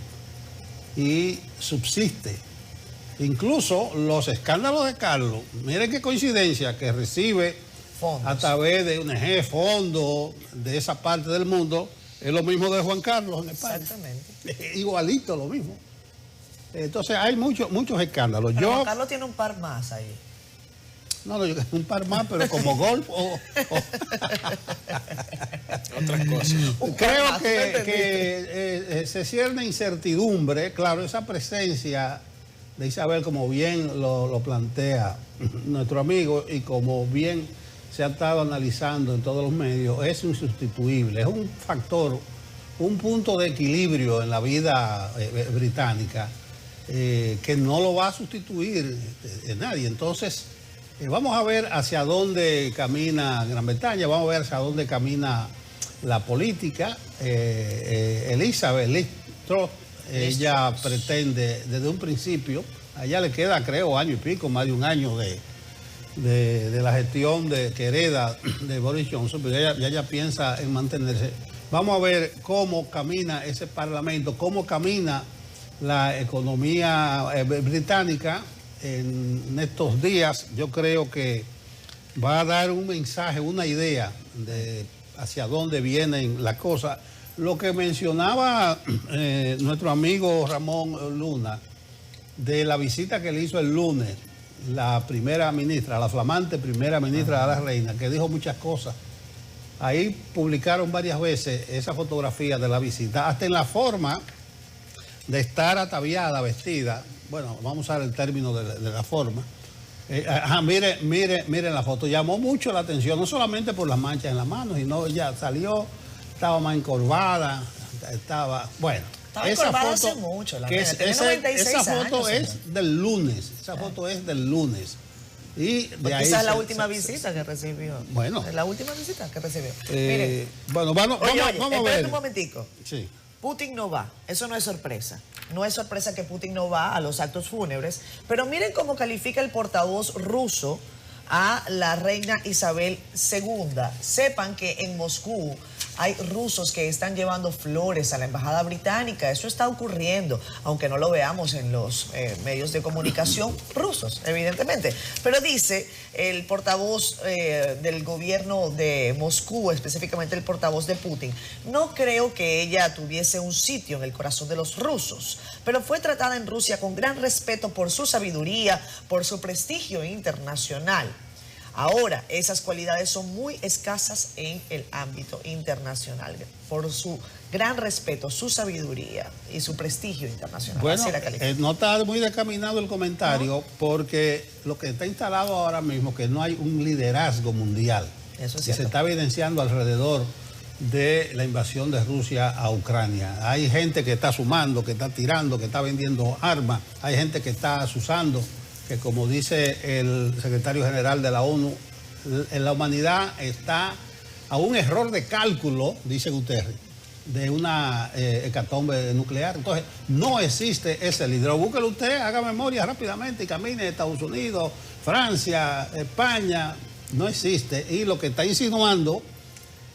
Speaker 3: y subsiste. Incluso los escándalos de Carlos, miren qué coincidencia, que recibe fondos a través de ONG, fondos de esa parte del mundo, es lo mismo de Juan Carlos en España. Exactamente. Igualito lo mismo. Entonces hay muchos escándalos.
Speaker 1: Pero Juan Carlos tiene un par más ahí.
Speaker 3: No, un par más, pero como golf o...
Speaker 2: Otras cosas.
Speaker 3: Creo que se cierne incertidumbre. Claro, esa presencia de Isabel, como bien lo plantea nuestro amigo y como bien se ha estado analizando en todos los medios, es insustituible. Es un factor, un punto de equilibrio en la vida británica que no lo va a sustituir nadie. Entonces, vamos a ver hacia dónde camina Gran Bretaña, vamos a ver hacia dónde camina la política. Liz Truss, ella pretende desde un principio, allá le queda creo año y pico, más de un año de de la gestión que hereda de Boris Johnson, pero ella piensa en mantenerse. Vamos a ver cómo camina ese parlamento, cómo camina la economía británica en estos días. Yo creo que va a dar un mensaje, una idea de hacia dónde vienen las cosas. Lo que mencionaba nuestro amigo Ramón Luna, de la visita que le hizo el lunes la primera ministra, la flamante primera ministra de la reina, que dijo muchas cosas. Ahí publicaron varias veces esa fotografía de la visita, hasta en la forma de estar ataviada, vestida. Bueno, vamos a usar el término de la forma. Miren la foto, llamó mucho la atención, no solamente por las manchas en las manos, sino ella salió, estaba más encorvada, estaba, bueno.
Speaker 1: Estaba encorvada hace mucho, la nena, tiene 96
Speaker 3: esa foto
Speaker 1: años,
Speaker 3: es del lunes, esa foto es del lunes. Y de ahí
Speaker 1: quizás la última visita que recibió.
Speaker 3: Bueno.
Speaker 1: La última visita que recibió. Miren.
Speaker 3: Bueno, vamos a ver.
Speaker 1: Un momentico.
Speaker 3: Sí.
Speaker 1: Putin no va, eso no es sorpresa. No es sorpresa que Putin no va a los actos fúnebres, pero miren cómo califica el portavoz ruso a la reina Isabel II. Sepan que en Moscú hay rusos que están llevando flores a la embajada británica. Eso está ocurriendo, aunque no lo veamos en los medios de comunicación rusos, evidentemente. Pero dice el portavoz del gobierno de Moscú, específicamente el portavoz de Putin, no creo que ella tuviese un sitio en el corazón de los rusos, pero fue tratada en Rusia con gran respeto por su sabiduría, por su prestigio internacional. Ahora, esas cualidades son muy escasas en el ámbito internacional, por su gran respeto, su sabiduría y su prestigio internacional.
Speaker 3: Bueno, no está muy descaminado el comentario, porque lo que está instalado ahora mismo, que no hay un liderazgo mundial,
Speaker 1: eso es
Speaker 3: que se está evidenciando alrededor de la invasión de Rusia a Ucrania. Hay gente que está sumando, que está tirando, que está vendiendo armas, hay gente que está asusando, que como dice el secretario general de la ONU, en la humanidad está a un error de cálculo, dice Guterres, de una hecatombe nuclear. Entonces, no existe ese liderazgo. Búsquelo usted, haga memoria rápidamente y camine Estados Unidos, Francia, España. No existe. Y lo que está insinuando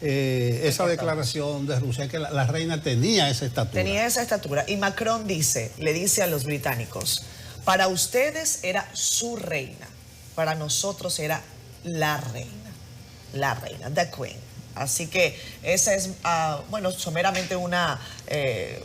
Speaker 3: esa declaración de Rusia es que la reina tenía esa estatura.
Speaker 1: Tenía esa estatura. Y Macron le dice a los británicos: para ustedes era su reina, para nosotros era la reina, the queen. Así que esa es, bueno, someramente una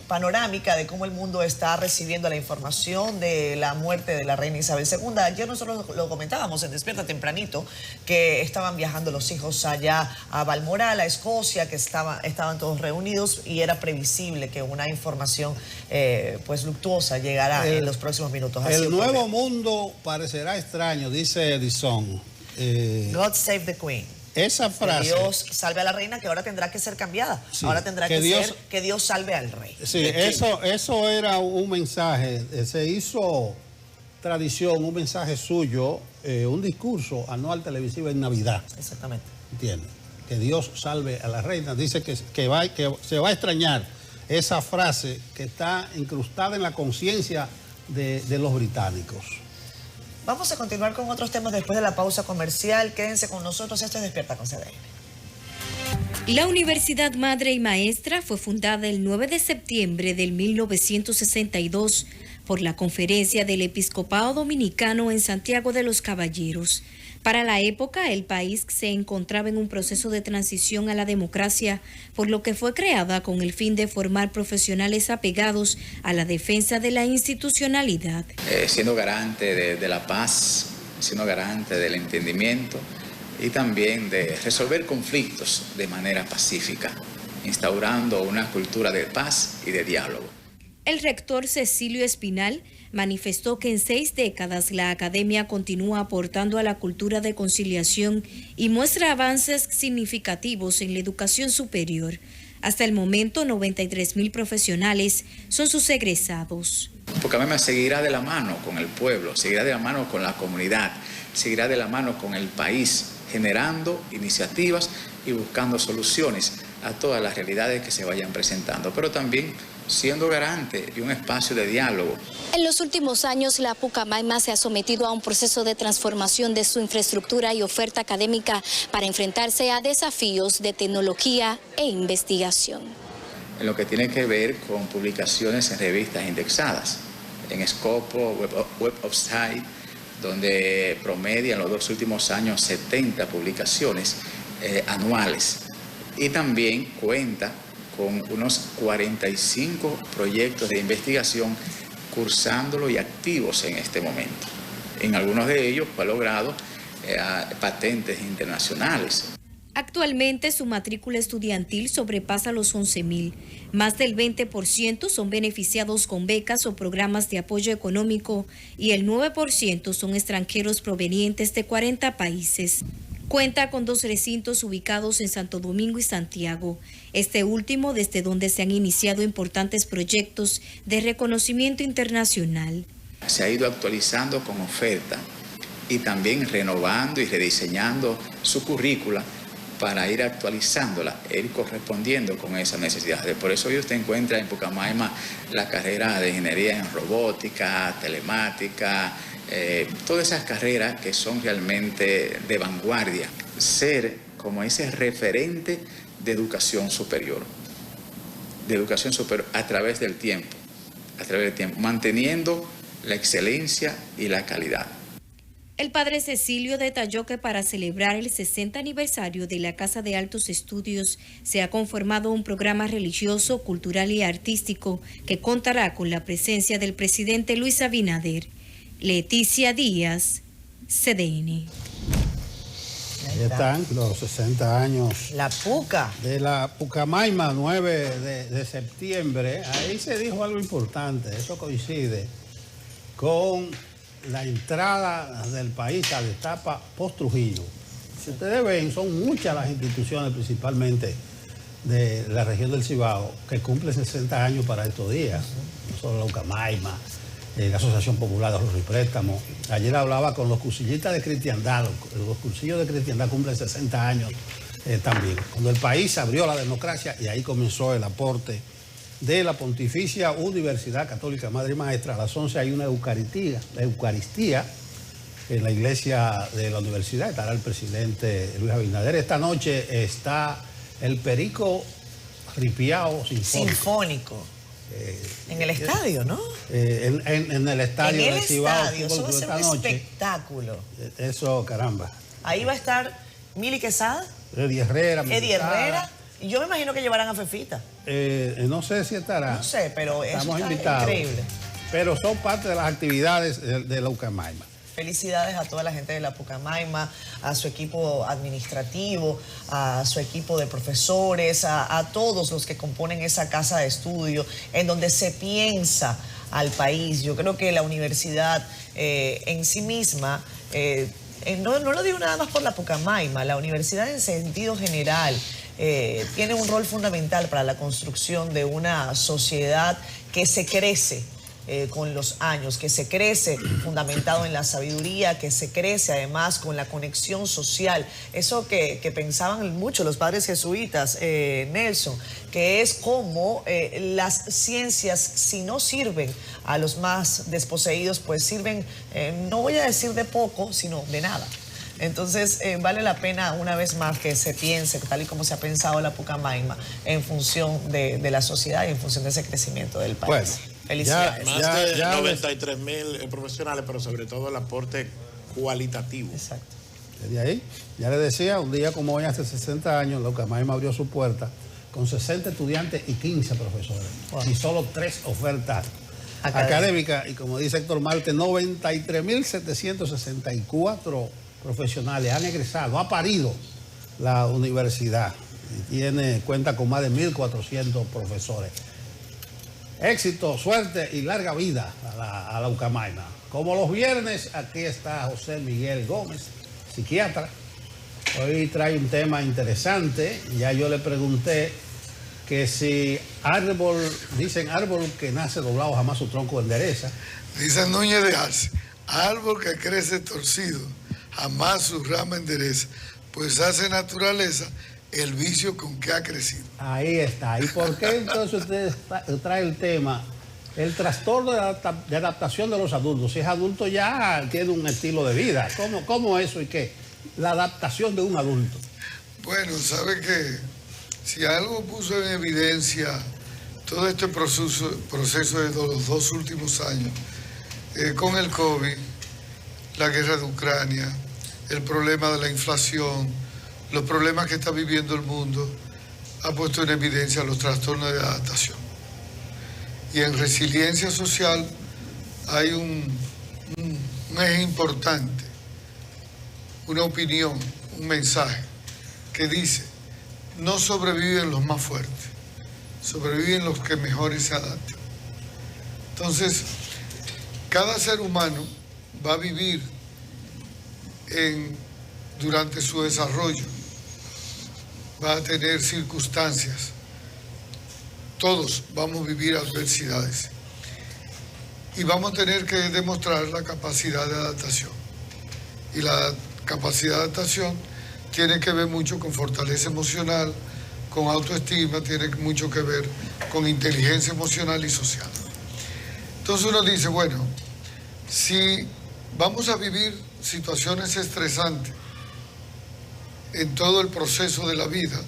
Speaker 1: panorámica de cómo el mundo está recibiendo la información de la muerte de la reina Isabel II. Ayer nosotros lo comentábamos en Despierta tempranito, que estaban viajando los hijos allá a Balmoral, a Escocia, que estaban todos reunidos y era previsible que una información pues luctuosa llegara en los próximos minutos.
Speaker 3: El nuevo mundo parecerá extraño, dice Edison.
Speaker 1: God save the Queen.
Speaker 3: Esa frase.
Speaker 1: Que Dios salve a la reina, que ahora tendrá que ser cambiada. Sí, ahora tendrá que ser que Dios salve al rey.
Speaker 3: Sí, eso era un mensaje. Se hizo tradición, un mensaje suyo, un discurso anual televisivo en Navidad.
Speaker 1: Exactamente.
Speaker 3: ¿Entiendes? Que Dios salve a la reina. Dice que se va a extrañar esa frase que está incrustada en la conciencia de los británicos.
Speaker 1: Vamos a continuar con otros temas después de la pausa comercial. Quédense con nosotros. Esto es Despierta con CDN.
Speaker 14: La Universidad Madre y Maestra fue fundada el 9 de septiembre del 1962 por la Conferencia del Episcopado Dominicano en Santiago de los Caballeros. Para la época, el país se encontraba en un proceso de transición a la democracia, por lo que fue creada con el fin de formar profesionales apegados a la defensa de la institucionalidad.
Speaker 15: Siendo garante de la paz, siendo garante del entendimiento y también de resolver conflictos de manera pacífica, instaurando una cultura de paz y de diálogo.
Speaker 14: El rector Cecilio Espinal manifestó que en 6 décadas la academia continúa aportando a la cultura de conciliación y muestra avances significativos en la educación superior. Hasta el momento, 93,000 profesionales son sus egresados.
Speaker 15: Porque AMEMA seguirá de la mano con el pueblo, seguirá de la mano con la comunidad, seguirá de la mano con el país, generando iniciativas y buscando soluciones a todas las realidades que se vayan presentando, pero también siendo garante de un espacio de diálogo.
Speaker 16: En los últimos años, la Pucamaima se ha sometido a un proceso de transformación de su infraestructura y oferta académica para enfrentarse a desafíos de tecnología e investigación.
Speaker 15: En lo que tiene que ver con publicaciones en revistas indexadas, en Scopus, Web of Science, donde promedian los 2 últimos años 70 publicaciones anuales. Y también cuenta con unos 45 proyectos de investigación cursándolo y activos en este momento. En algunos de ellos ha logrado patentes internacionales.
Speaker 14: Actualmente su matrícula estudiantil sobrepasa los 11.000. Más del 20% son beneficiados con becas o programas de apoyo económico y el 9% son extranjeros provenientes de 40 países. Cuenta con 2 recintos ubicados en Santo Domingo y Santiago, este último desde donde se han iniciado importantes proyectos de reconocimiento internacional.
Speaker 15: Se ha ido actualizando con oferta y también renovando y rediseñando su currícula para ir actualizándola, ir correspondiendo con esas necesidades. Por eso hoy usted encuentra en Pucamaima la carrera de ingeniería en robótica, telemática, todas esas carreras que son realmente de vanguardia. Ser como ese referente de educación superior a través del tiempo, manteniendo la excelencia y la calidad.
Speaker 14: El padre Cecilio detalló que para celebrar el 60 aniversario de la Casa de Altos Estudios se ha conformado un programa religioso, cultural y artístico que contará con la presencia del presidente Luis Abinader. Leticia Díaz, CDN.
Speaker 3: Ahí están los 60 años.
Speaker 1: La Puca.
Speaker 3: De la Pucamaima, 9 de septiembre. Ahí se dijo algo importante. Eso coincide con la entrada del país a la etapa post-Trujillo. Si ustedes ven, son muchas las instituciones, principalmente de la región del Cibao, que cumplen 60 años para estos días. No solo la Pucamaima, la Asociación Popular de Ahorro y Préstamo. Ayer hablaba con los cursillistas de cristiandad. Los cursillos de cristiandad cumplen 60 años también. Cuando el país abrió la democracia y ahí comenzó el aporte de la Pontificia Universidad Católica Madre y Maestra. A las 11 hay una Eucaristía en la iglesia de la universidad. Estará el presidente Luis Abinader. Esta noche está el Perico Ripiao Sinfónico.
Speaker 1: En el estadio, ¿no?
Speaker 3: En el estadio
Speaker 1: en el
Speaker 3: de Cibao.
Speaker 1: Estadio, eso va a ser un espectáculo.
Speaker 3: Eso, caramba.
Speaker 1: Ahí va a estar Mili Quesada.
Speaker 3: Eddie Herrera.
Speaker 1: Y yo me imagino que llevarán a Fefita.
Speaker 3: No sé si estará.
Speaker 1: No sé, pero eso
Speaker 3: estamos
Speaker 1: está
Speaker 3: invitados.
Speaker 1: Increíble.
Speaker 3: Pero son parte de las actividades de la Pucamaima.
Speaker 1: Felicidades a toda la gente de la Pucamaima, a su equipo administrativo, a su equipo de profesores, a todos los que componen esa casa de estudio en donde se piensa al país. Yo creo que la universidad en sí misma, no lo digo nada más por la Pucamaima, la universidad en sentido general tiene un rol fundamental para la construcción de una sociedad que se crece con los años, que se crece fundamentado en la sabiduría, que se crece además con la conexión social. Eso que pensaban mucho los padres jesuitas, Nelson, que es como las ciencias, si no sirven a los más desposeídos, pues sirven, no voy a decir de poco, sino de nada. Entonces, vale la pena una vez más que se piense, tal y como se ha pensado la Pucamaima, en función de la sociedad y en función de ese crecimiento del país.
Speaker 3: Bueno,
Speaker 1: felicidades.
Speaker 2: Más de 93.000 profesionales, pero sobre todo el aporte cualitativo.
Speaker 1: Exacto.
Speaker 3: Desde ahí, ya les decía, un día como hoy, hace 60 años, la Pucamaima abrió su puerta con 60 estudiantes y 15 profesores. Wow. Y solo 3 ofertas académicas. Y como dice Héctor Marte, 93.764 profesionales han egresado, ha parido la universidad y cuenta con más de 1.400 profesores. Éxito, suerte y larga vida a la Pucamaima. Como los viernes, aquí está José Miguel Gómez, psiquiatra. Hoy trae un tema interesante. Ya yo le pregunté que si dicen árbol que nace doblado jamás su tronco endereza.
Speaker 17: Dice Núñez de Arce, árbol que crece torcido jamás su rama endereza, pues hace naturaleza el vicio con que ha crecido.
Speaker 3: Ahí está. ¿Y por qué entonces usted trae el tema, el trastorno de adaptación de los adultos? Si es adulto ya tiene un estilo de vida. ¿Cómo eso y qué? La adaptación de un adulto.
Speaker 17: Bueno, sabe que si algo puso en evidencia todo este proceso de los 2 últimos años, con el COVID, la guerra de Ucrania, el problema de la inflación, los problemas que está viviendo el mundo, ha puesto en evidencia los trastornos de adaptación. Y en resiliencia social hay un eje importante, una opinión, un mensaje que dice: no sobreviven los más fuertes, sobreviven los que mejores se adaptan. Entonces, cada ser humano va a vivir durante su desarrollo, va a tener circunstancias. Todos vamos a vivir adversidades y vamos a tener que demostrar la capacidad de adaptación. Y la capacidad de adaptación tiene que ver mucho con fortaleza emocional, con autoestima, tiene mucho que ver con inteligencia emocional y social. Entonces uno dice, bueno, si vamos a vivir situaciones estresantes en todo el proceso de la vida,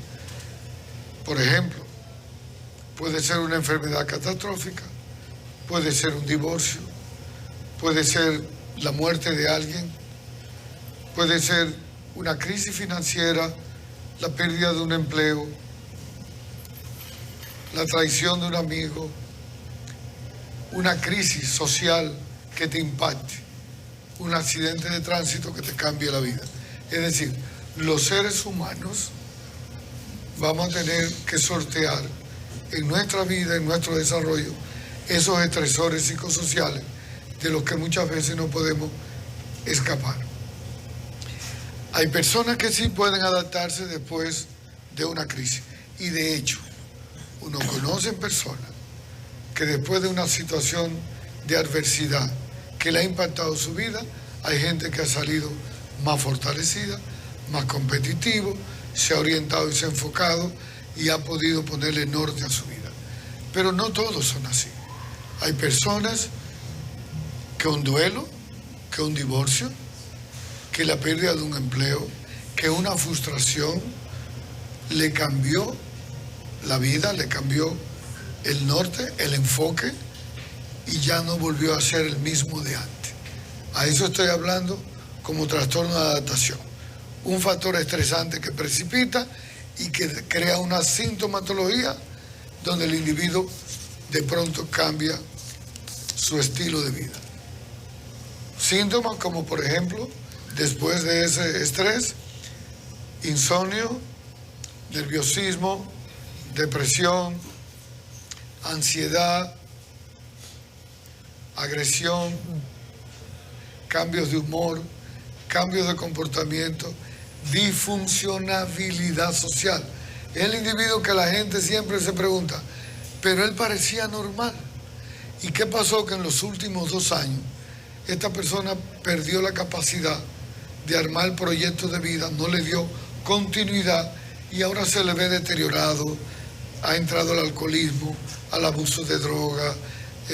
Speaker 17: por ejemplo, puede ser una enfermedad catastrófica, puede ser un divorcio, puede ser la muerte de alguien, puede ser una crisis financiera, la pérdida de un empleo, la traición de un amigo, una crisis social que te impacte, un accidente de tránsito que te cambie la vida. Es decir, los seres humanos vamos a tener que sortear en nuestra vida, en nuestro desarrollo, esos estresores psicosociales de los que muchas veces no podemos escapar. Hay personas que sí pueden adaptarse después de una crisis. Y de hecho, uno conoce personas que después de una situación de adversidad que le ha impactado su vida, hay gente que ha salido más fortalecida, más competitivo, se ha orientado y se ha enfocado y ha podido ponerle norte a su vida. Pero no todos son así. Hay personas que un duelo, que un divorcio, que la pérdida de un empleo, que una frustración le cambió la vida, le cambió el norte, el enfoque, y ya no volvió a ser el mismo de antes. A eso estoy hablando como trastorno de adaptación. Un factor estresante que precipita y que crea una sintomatología donde el individuo de pronto cambia su estilo de vida. Síntomas como, por ejemplo, después de ese estrés, insomnio, nerviosismo, depresión, ansiedad, agresión, cambios de humor, cambios de comportamiento, disfuncionabilidad social. Es el individuo que la gente siempre se pregunta, pero él parecía normal. ¿Y qué pasó? Que en los últimos 2 años esta persona perdió la capacidad de armar proyectos de vida, no le dio continuidad y ahora se le ve deteriorado, ha entrado al alcoholismo, al abuso de droga,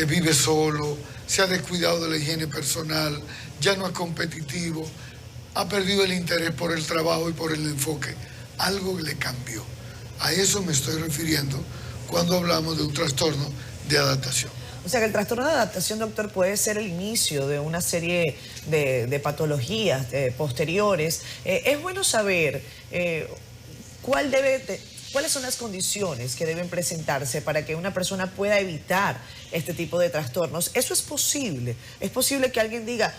Speaker 17: vive solo, se ha descuidado de la higiene personal, ya no es competitivo, ha perdido el interés por el trabajo y por el enfoque. Algo le cambió. A eso me estoy refiriendo cuando hablamos de un trastorno de adaptación.
Speaker 1: O sea que el trastorno de adaptación, doctor, puede ser el inicio de una serie de patologías posteriores. Es bueno saber cuáles son las condiciones que deben presentarse para que una persona pueda evitar este tipo de trastornos. Eso es posible. Es posible que alguien diga,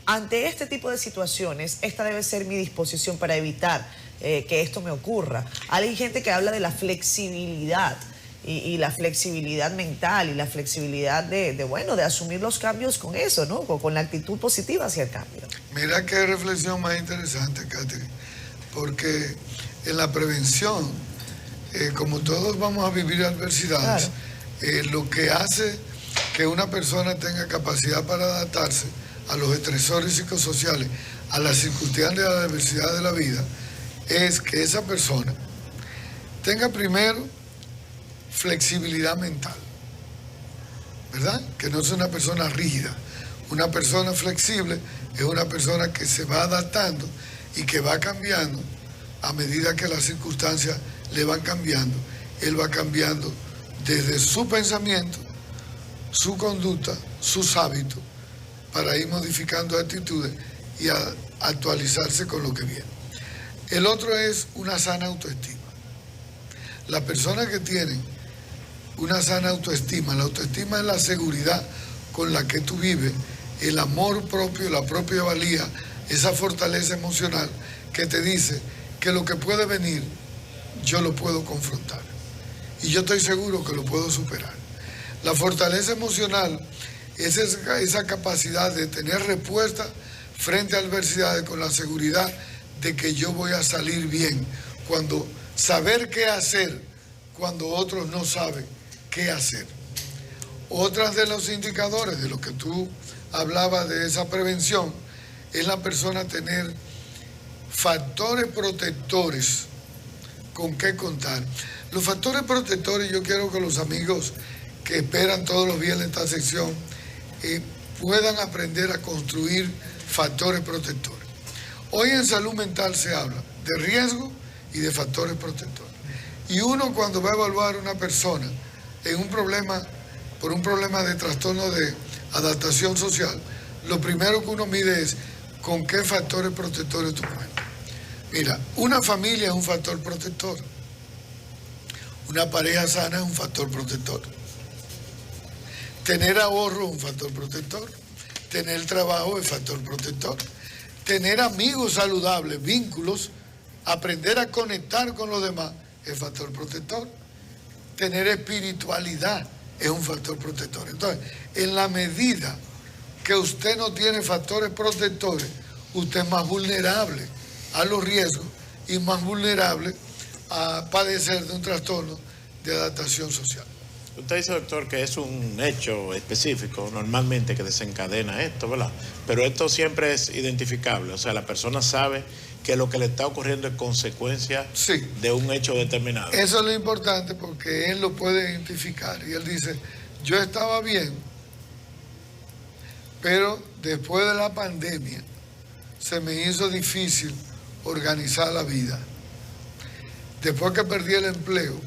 Speaker 1: ante este tipo de situaciones, esta debe ser mi disposición para evitar que esto me ocurra. Hay gente que habla de la flexibilidad y la flexibilidad mental y la flexibilidad de asumir los cambios con eso, ¿no? Con la actitud positiva hacia el cambio.
Speaker 17: Mira qué reflexión más interesante, Catherine, porque en la prevención, como todos vamos a vivir adversidades, claro, lo que hace que una persona tenga capacidad para adaptarse a los estresores psicosociales, a las circunstancias de la adversidad de la vida, es que esa persona tenga primero flexibilidad mental, ¿verdad? Que no es una persona rígida. Una persona flexible es una persona que se va adaptando y que va cambiando a medida que las circunstancias le van cambiando. Él va cambiando desde su pensamiento, su conducta, sus hábitos, para ir modificando actitudes y actualizarse con lo que viene. El otro es una sana autoestima. Las personas que tienen una sana autoestima, la autoestima es la seguridad con la que tú vives, el amor propio, la propia valía, esa fortaleza emocional que te dice que lo que puede venir, yo lo puedo confrontar. Y yo estoy seguro que lo puedo superar. La fortaleza emocional es esa capacidad de tener respuesta frente a adversidades con la seguridad de que yo voy a salir bien. Cuando saber qué hacer cuando otros no saben qué hacer. Otras de los indicadores de lo que tú hablabas de esa prevención es la persona tener factores protectores con qué contar. Los factores protectores, yo quiero que los amigos que esperan todos los días en esta sección puedan aprender a construir factores protectores. Hoy en salud mental se habla de riesgo y de factores protectores. Y uno cuando va a evaluar a una persona en un problema, por un problema de trastorno de adaptación social, lo primero que uno mide es con qué factores protectores tú cuentas. Mira, una familia es un factor protector. Una pareja sana es un factor protector. Tener ahorro es un factor protector. Tener trabajo es factor protector. Tener amigos saludables, vínculos, aprender a conectar con los demás es factor protector. Tener espiritualidad es un factor protector. Entonces, en la medida que usted no tiene factores protectores, usted es más vulnerable a los riesgos y más vulnerable a padecer de un trastorno de adaptación social.
Speaker 2: Usted dice, doctor, que es un hecho específico normalmente que desencadena esto, ¿verdad? Pero esto siempre es identificable, o sea, la persona sabe que lo que le está ocurriendo es consecuencia de un hecho determinado.
Speaker 17: Eso es lo importante porque él lo puede identificar y él dice, yo estaba bien, pero después de la pandemia se me hizo difícil organizar la vida. Después que perdí el empleo,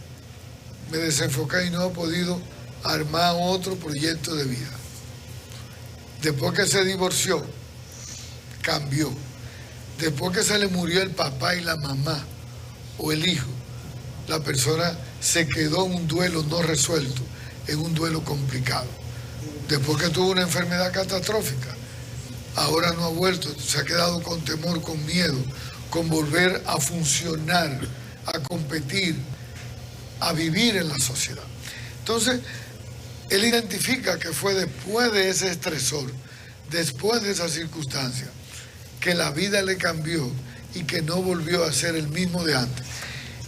Speaker 17: me desenfoqué y no he podido armar otro proyecto de vida. Después que se divorció, cambió. Después que se le murió el papá y la mamá o el hijo, la persona se quedó en un duelo no resuelto, en un duelo complicado. Después que tuvo una enfermedad catastrófica, ahora no ha vuelto, se ha quedado con temor, con miedo, con volver a funcionar, a competir, a vivir en la sociedad. Entonces, él identifica que fue después de ese estresor, después de esa circunstancia, que la vida le cambió y que no volvió a ser el mismo de antes.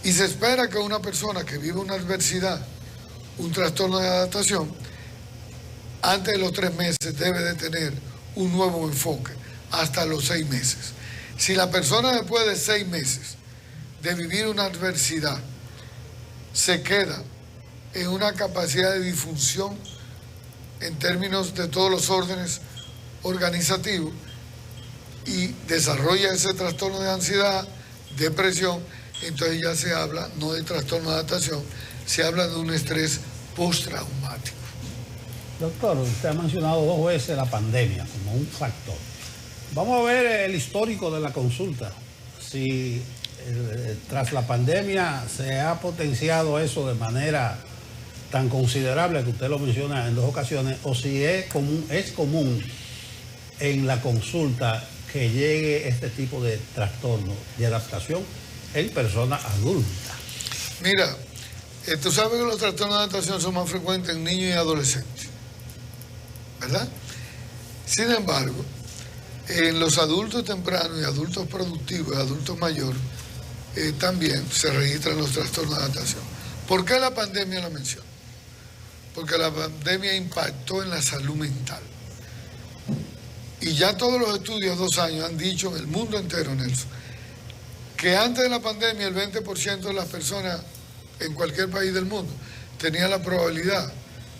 Speaker 17: Y se espera que una persona que vive una adversidad, un trastorno de adaptación, antes de los 3 meses debe de tener un nuevo enfoque, hasta los 6 meses. Si la persona después de 6 meses de vivir una adversidad se queda en una capacidad de disfunción en términos de todos los órdenes organizativos y desarrolla ese trastorno de ansiedad, depresión, entonces ya se habla no de trastorno de adaptación, se habla de un estrés postraumático.
Speaker 3: Doctor, usted ha mencionado 2 veces la pandemia como un factor. Vamos a ver el histórico de la consulta. Si tras la pandemia se ha potenciado eso de manera tan considerable que usted lo menciona en 2 ocasiones, o si es común en la consulta que llegue este tipo de trastorno de adaptación en personas adultas.
Speaker 17: Mira, tú sabes que los trastornos de adaptación son más frecuentes en niños y adolescentes, ¿verdad? Sin embargo, en los adultos tempranos y adultos productivos y adultos mayores también se registran los trastornos de adaptación. ¿Por qué la pandemia la menciono? Porque la pandemia impactó en la salud mental. Y ya todos los estudios 2 años han dicho en el mundo entero, Nelson, que antes de la pandemia el 20% de las personas en cualquier país del mundo, tenía la probabilidad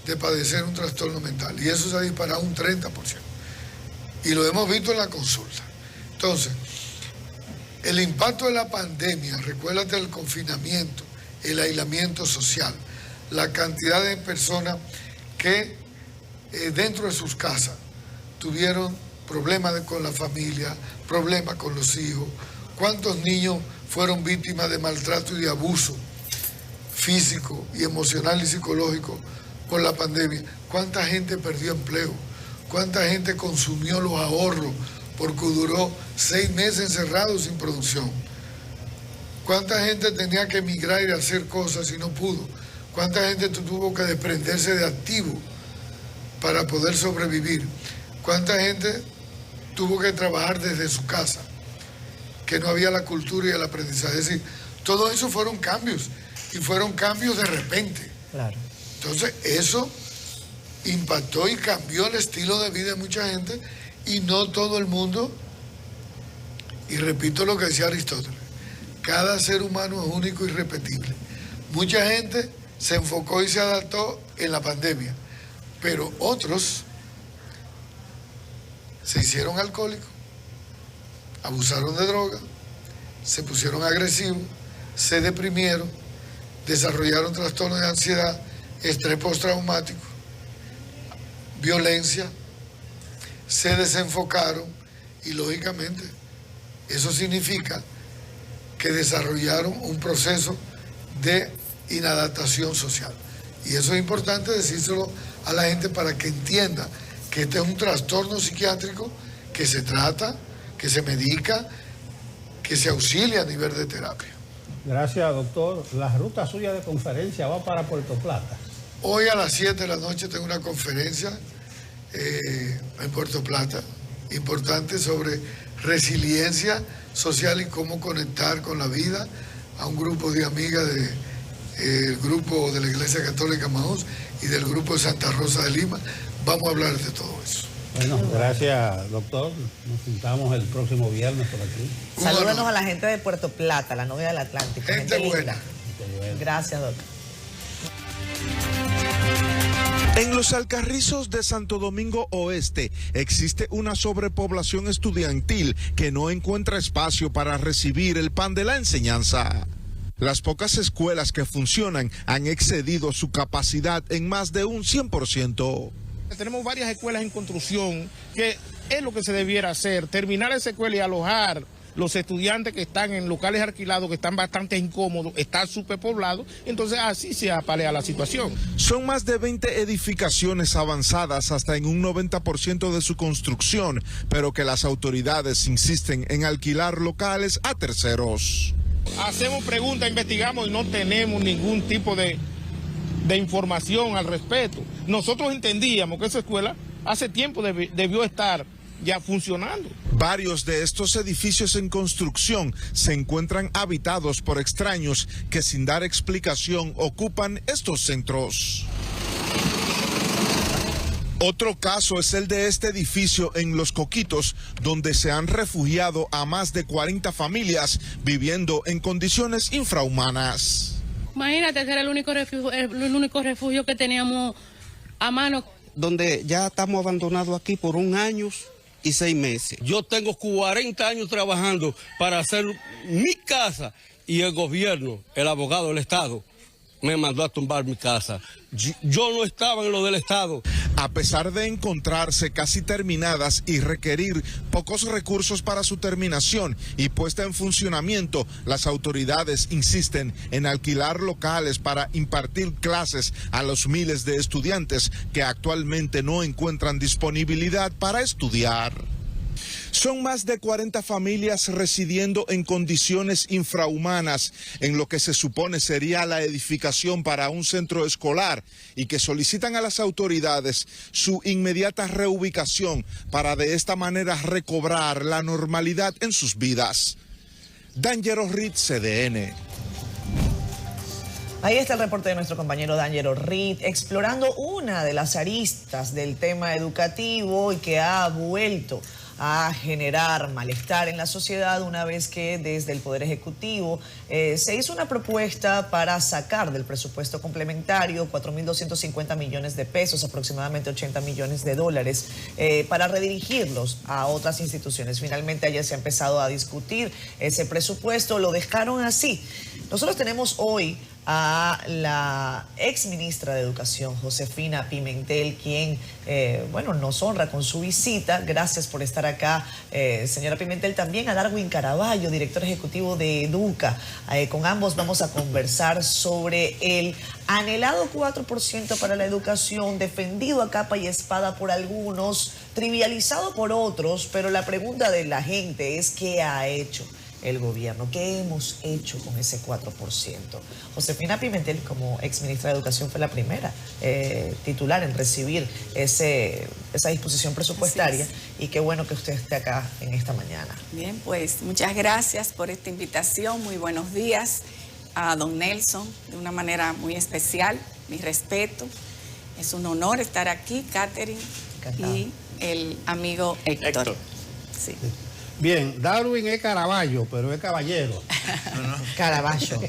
Speaker 17: de padecer un trastorno mental. Y eso se ha disparado un 30%. Y lo hemos visto en la consulta. Entonces, el impacto de la pandemia, recuérdate el confinamiento, el aislamiento social, la cantidad de personas que dentro de sus casas tuvieron problemas con la familia, problemas con los hijos, cuántos niños fueron víctimas de maltrato y de abuso físico y emocional y psicológico por la pandemia, cuánta gente perdió empleo, cuánta gente consumió los ahorros porque duró 6 meses encerrado sin producción, cuánta gente tenía que emigrar y hacer cosas y no pudo, cuánta gente tuvo que desprenderse de activos para poder sobrevivir, cuánta gente tuvo que trabajar desde su casa, que no había la cultura y el aprendizaje. Es decir, todo eso fueron cambios, y fueron cambios de repente.
Speaker 1: Claro.
Speaker 17: Entonces, eso impactó y cambió el estilo de vida de mucha gente, y no todo el mundo, y repito lo que decía Aristóteles, cada ser humano es único y irrepetible. Mucha gente se enfocó y se adaptó en la pandemia, pero otros se hicieron alcohólicos, abusaron de droga, se pusieron agresivos, se deprimieron, desarrollaron trastornos de ansiedad, estrés postraumático, violencia, se desenfocaron y lógicamente eso significa que desarrollaron un proceso de inadaptación social. Y eso es importante decírselo a la gente para que entienda que este es un trastorno psiquiátrico que se trata, que se medica, que se auxilia a nivel de terapia.
Speaker 3: Gracias, doctor. La ruta suya de conferencia va para Puerto Plata.
Speaker 17: Hoy a las 7 de la noche tengo una conferencia en Puerto Plata, importante, sobre resiliencia social y cómo conectar con la vida, a un grupo de amigas del grupo de la Iglesia Católica Maús y del grupo de Santa Rosa de Lima. Vamos a hablar de todo eso.
Speaker 3: Bueno, gracias, doctor. Nos juntamos el próximo viernes por aquí.
Speaker 1: Salúdenos a la gente de Puerto Plata, la novia del Atlántico.
Speaker 17: Gente buena.
Speaker 1: Gracias, doctor.
Speaker 18: En los Alcarrizos de Santo Domingo Oeste existe una sobrepoblación estudiantil que no encuentra espacio para recibir el pan de la enseñanza. Las pocas escuelas que funcionan han excedido su capacidad en más de un 100%.
Speaker 19: Tenemos varias escuelas en construcción, que es lo que se debiera hacer, terminar esa escuela y alojar los estudiantes que están en locales alquilados, que están bastante incómodos, están superpoblados, entonces así se apalea la situación.
Speaker 18: Son más de 20 edificaciones avanzadas hasta en un 90% de su construcción, pero que las autoridades insisten en alquilar locales a terceros.
Speaker 19: Hacemos preguntas, investigamos y no tenemos ningún tipo de información al respecto. Nosotros entendíamos que esa escuela hace tiempo debió estar ya funcionando.
Speaker 18: Varios de estos edificios en construcción se encuentran habitados por extraños que sin dar explicación ocupan estos centros. Otro caso es el de este edificio en Los Coquitos, donde se han refugiado a más de 40 familias viviendo en condiciones infrahumanas.
Speaker 20: Imagínate que era el único refugio que teníamos a mano.
Speaker 21: Donde ya estamos abandonados aquí por 1 año y 6 meses.
Speaker 22: Yo tengo 40 años trabajando para hacer mi casa y el gobierno, el abogado del Estado, me mandó a tumbar mi casa. Yo no estaba en lo del Estado.
Speaker 18: A pesar de encontrarse casi terminadas y requerir pocos recursos para su terminación y puesta en funcionamiento, las autoridades insisten en alquilar locales para impartir clases a los miles de estudiantes que actualmente no encuentran disponibilidad para estudiar. Son más de 40 familias residiendo en condiciones infrahumanas en lo que se supone sería la edificación para un centro escolar y que solicitan a las autoridades su inmediata reubicación para de esta manera recobrar la normalidad en sus vidas. Dangerous Reed, CDN.
Speaker 1: Ahí está el reporte de nuestro compañero D'Angelo Reed, explorando una de las aristas del tema educativo y que ha vuelto a generar malestar en la sociedad una vez que desde el Poder Ejecutivo se hizo una propuesta para sacar del presupuesto complementario 4.250 millones de pesos, aproximadamente 80 millones de dólares, para redirigirlos a otras instituciones. Finalmente ayer se ha empezado a discutir ese presupuesto, lo dejaron así. Nosotros tenemos hoy a la ex ministra de Educación, Josefina Pimentel, quien, nos honra con su visita. Gracias por estar acá, señora Pimentel. También a Darwin Caraballo, director ejecutivo de Educa. Con ambos vamos a conversar sobre el anhelado 4% para la educación, defendido a capa y espada por algunos, trivializado por otros, pero la pregunta de la gente es ¿qué ha hecho el gobierno? ¿Qué hemos hecho con ese 4%? Josefina Pimentel, como exministra de Educación, fue la primera titular en recibir esa disposición presupuestaria, y qué bueno que usted esté acá en esta mañana.
Speaker 4: Bien, pues muchas gracias por esta invitación. Muy buenos días a don Nelson, de una manera muy especial. Mi respeto. Es un honor estar aquí, Catherine, y el amigo Héctor. Sí.
Speaker 3: Bien, Darwin es Caraballo, pero es caballero.
Speaker 1: Caraballo.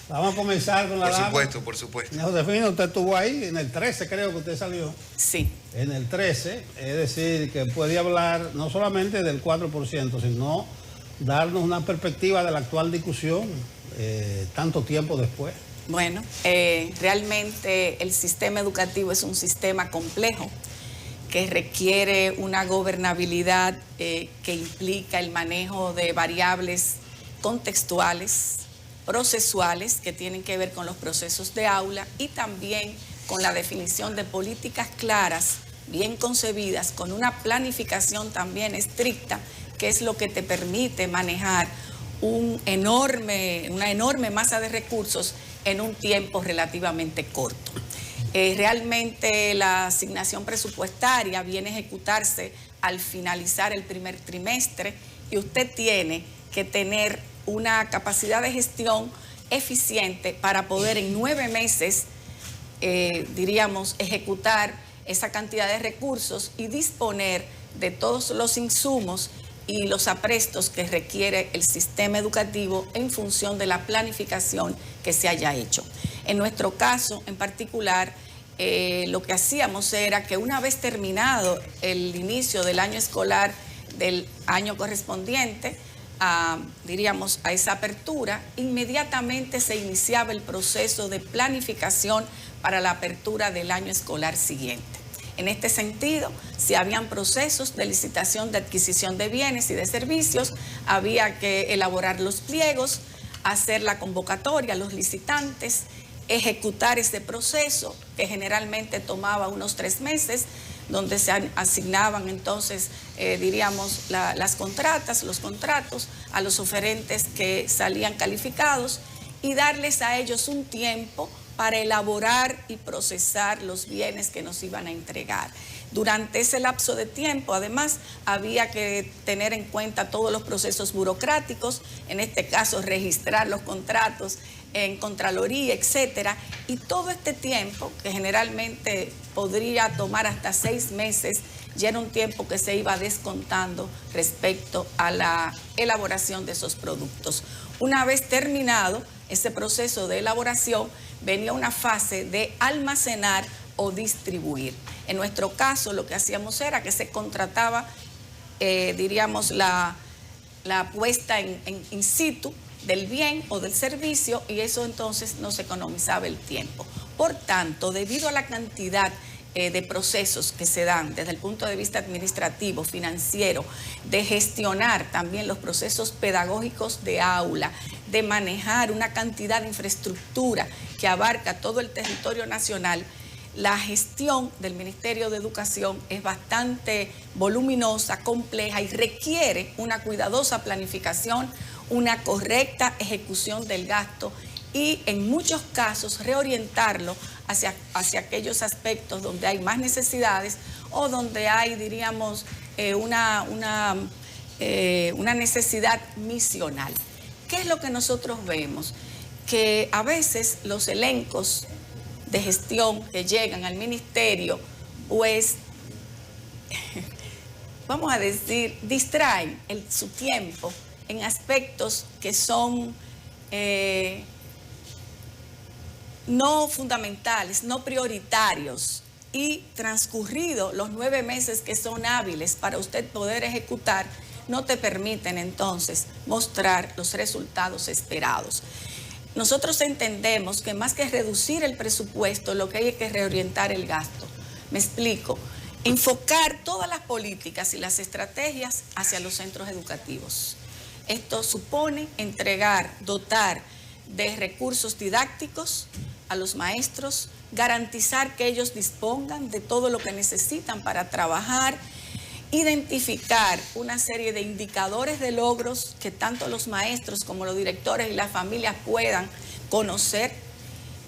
Speaker 3: Vamos a comenzar con la dama.
Speaker 5: Por supuesto.
Speaker 3: Josefina, usted estuvo ahí en el 13, creo que usted salió.
Speaker 4: Sí.
Speaker 3: En el 13, es decir, que puede hablar no solamente del 4%, sino darnos una perspectiva de la actual discusión tanto tiempo después.
Speaker 4: Bueno, realmente el sistema educativo es un sistema complejo que requiere una gobernabilidad que implica el manejo de variables contextuales, procesuales, que tienen que ver con los procesos de aula, y también con la definición de políticas claras, bien concebidas, con una planificación también estricta, que es lo que te permite manejar una enorme masa de recursos en un tiempo relativamente corto. Realmente la asignación presupuestaria viene a ejecutarse al finalizar el primer trimestre, y usted tiene que tener una capacidad de gestión eficiente para poder en 9 meses, ejecutar esa cantidad de recursos y disponer de todos los insumos y los aprestos que requiere el sistema educativo en función de la planificación que se haya hecho. En nuestro caso en particular, lo que hacíamos era que una vez terminado el inicio del año escolar del año correspondiente a esa apertura, inmediatamente se iniciaba el proceso de planificación para la apertura del año escolar siguiente. En este sentido, si habían procesos de licitación de adquisición de bienes y de servicios, había que elaborar los pliegos, hacer la convocatoria a los licitantes, ejecutar ese proceso, que generalmente tomaba unos 3 meses, donde se asignaban entonces, las contratas, los contratos a los oferentes que salían calificados, y darles a ellos un tiempo para elaborar y procesar los bienes que nos iban a entregar. Durante ese lapso de tiempo, además, había que tener en cuenta todos los procesos burocráticos, en este caso registrar los contratos en Contraloría, etcétera, y todo este tiempo, que generalmente podría tomar hasta 6 meses, ya era un tiempo que se iba descontando respecto a la elaboración de esos productos. Una vez terminado ese proceso de elaboración, venía una fase de almacenar o distribuir. En nuestro caso, lo que hacíamos era que se contrataba, la puesta in situ del bien o del servicio, y eso entonces nos economizaba el tiempo. Por tanto, debido a la cantidad de procesos que se dan desde el punto de vista administrativo, financiero, de gestionar también los procesos pedagógicos de aula, de manejar una cantidad de infraestructura que abarca todo el territorio nacional, la gestión del Ministerio de Educación es bastante voluminosa, compleja, y requiere una cuidadosa planificación, una correcta ejecución del gasto, y en muchos casos reorientarlo hacia aquellos aspectos donde hay más necesidades o donde hay, una necesidad misional. ¿Qué es lo que nosotros vemos? Que a veces los elencos de gestión que llegan al ministerio, pues vamos a decir, distraen su tiempo en aspectos que son no fundamentales, no prioritarios, y transcurridos los 9 meses que son hábiles para usted poder ejecutar, no te permiten entonces mostrar los resultados esperados. Nosotros entendemos que más que reducir el presupuesto, lo que hay es que reorientar el gasto. Me explico. Enfocar todas las políticas y las estrategias hacia los centros educativos. Esto supone dotar de recursos didácticos a los maestros, garantizar que ellos dispongan de todo lo que necesitan para trabajar, identificar una serie de indicadores de logros que tanto los maestros como los directores y las familias puedan conocer,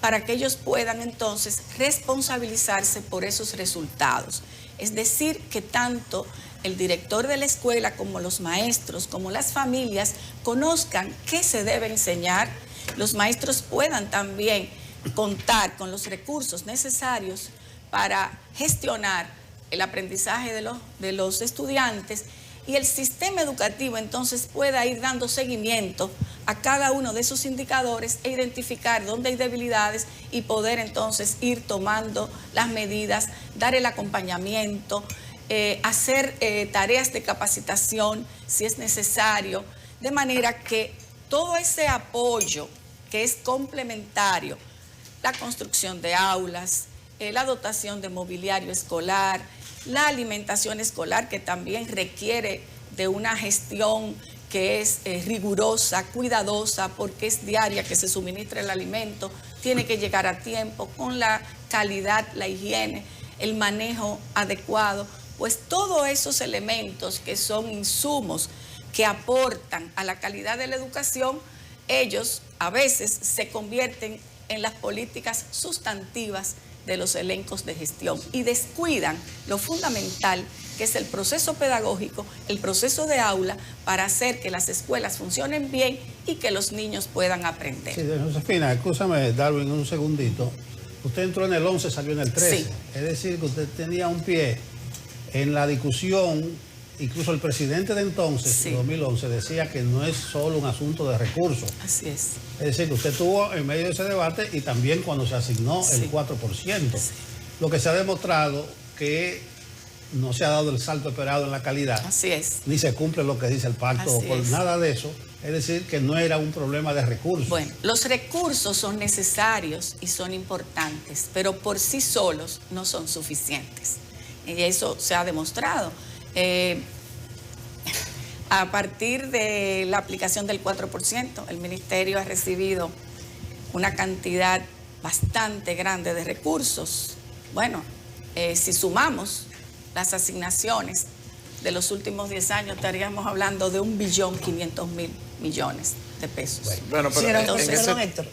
Speaker 4: para que ellos puedan entonces responsabilizarse por esos resultados. Es decir, que tanto el director de la escuela como los maestros, como las familias, conozcan qué se debe enseñar, los maestros puedan también contar con los recursos necesarios para gestionar el aprendizaje de los estudiantes, y el sistema educativo entonces pueda ir dando seguimiento a cada uno de esos indicadores e identificar dónde hay debilidades y poder entonces ir tomando las medidas, dar el acompañamiento, hacer tareas de capacitación si es necesario, de manera que todo ese apoyo que es complementario, la construcción de aulas, la dotación de mobiliario escolar, la alimentación escolar, que también requiere de una gestión que es rigurosa, cuidadosa, porque es diaria que se suministra el alimento, tiene que llegar a tiempo, con la calidad, la higiene, el manejo adecuado. Pues todos esos elementos que son insumos que aportan a la calidad de la educación, ellos a veces se convierten en las políticas sustantivas de los elencos de gestión y descuidan lo fundamental, que es el proceso pedagógico, el proceso de aula, para hacer que las escuelas funcionen bien y que los niños puedan aprender.
Speaker 3: Sí, Josefina, escúchame, Darwin, un segundito. Usted entró en el 11, salió en el 13. Sí. Es decir, que usted tenía un pie en la discusión. Incluso el presidente de entonces, sí, 2011, decía que no es solo un asunto de recursos.
Speaker 4: Así es.
Speaker 3: Es decir, que usted estuvo en medio de ese debate y también cuando se asignó, sí, el 4%. Sí. Lo que se ha demostrado que no se ha dado el salto esperado en la calidad.
Speaker 4: Así es.
Speaker 3: Ni se cumple lo que dice el pacto, por nada de eso. Es decir, que no era un problema de recursos.
Speaker 4: Bueno, los recursos son necesarios y son importantes, pero por sí solos no son suficientes. Y eso se ha demostrado. A partir de la aplicación del 4%, el Ministerio ha recibido una cantidad bastante grande de recursos. Bueno, si sumamos las asignaciones de los últimos 10 años, estaríamos hablando de 1.500.000.000.000 de pesos.
Speaker 1: Bueno, pero perdón, Héctor.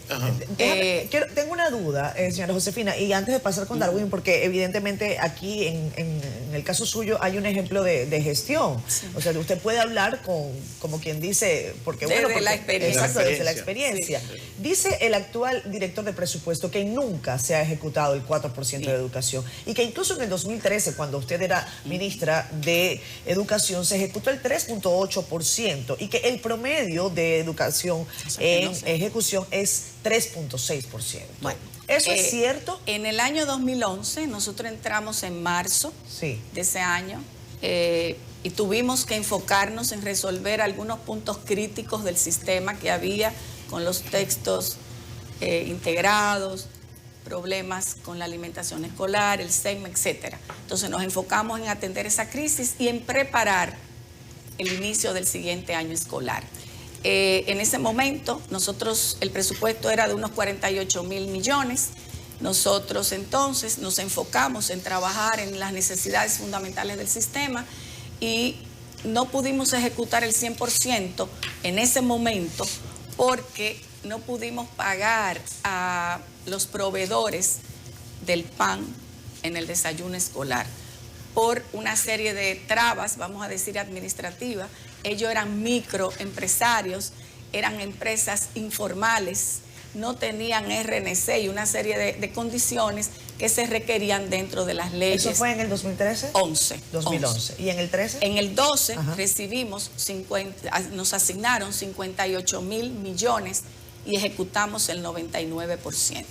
Speaker 1: Tengo una duda, señora Josefina, y antes de pasar con Darwin, porque evidentemente aquí en el caso suyo hay un ejemplo de gestión. Sí. O sea, usted puede hablar como quien dice, porque
Speaker 4: desde la experiencia.
Speaker 1: Exacto, desde la experiencia. Sí. Dice el actual director de presupuesto que nunca se ha ejecutado el 4% sí, de educación, y que incluso en el 2013, cuando usted era ministra de Educación, se ejecutó el 3.8%, y que el promedio de educación en ejecución es 3.6%. Bueno, ¿eso es cierto?
Speaker 4: En el año 2011, nosotros entramos en marzo, sí, de ese año, y tuvimos que enfocarnos en resolver algunos puntos críticos del sistema que había con los textos integrados, problemas con la alimentación escolar, el SEGMA, etcétera. Entonces nos enfocamos en atender esa crisis y en preparar el inicio del siguiente año escolar. En ese momento, el presupuesto era de unos 48.000 millones. Nosotros entonces nos enfocamos en trabajar en las necesidades fundamentales del sistema y no pudimos ejecutar el 100% en ese momento porque no pudimos pagar a los proveedores del pan en el desayuno escolar por una serie de trabas, vamos a decir, administrativas. Ellos eran microempresarios, eran empresas informales, no tenían RNC y una serie de condiciones que se requerían dentro de las leyes.
Speaker 1: ¿Eso fue en el 2013? 2011. ¿Y en el 13?
Speaker 4: En el 12 recibimos nos asignaron 58.000 millones y ejecutamos el 99%.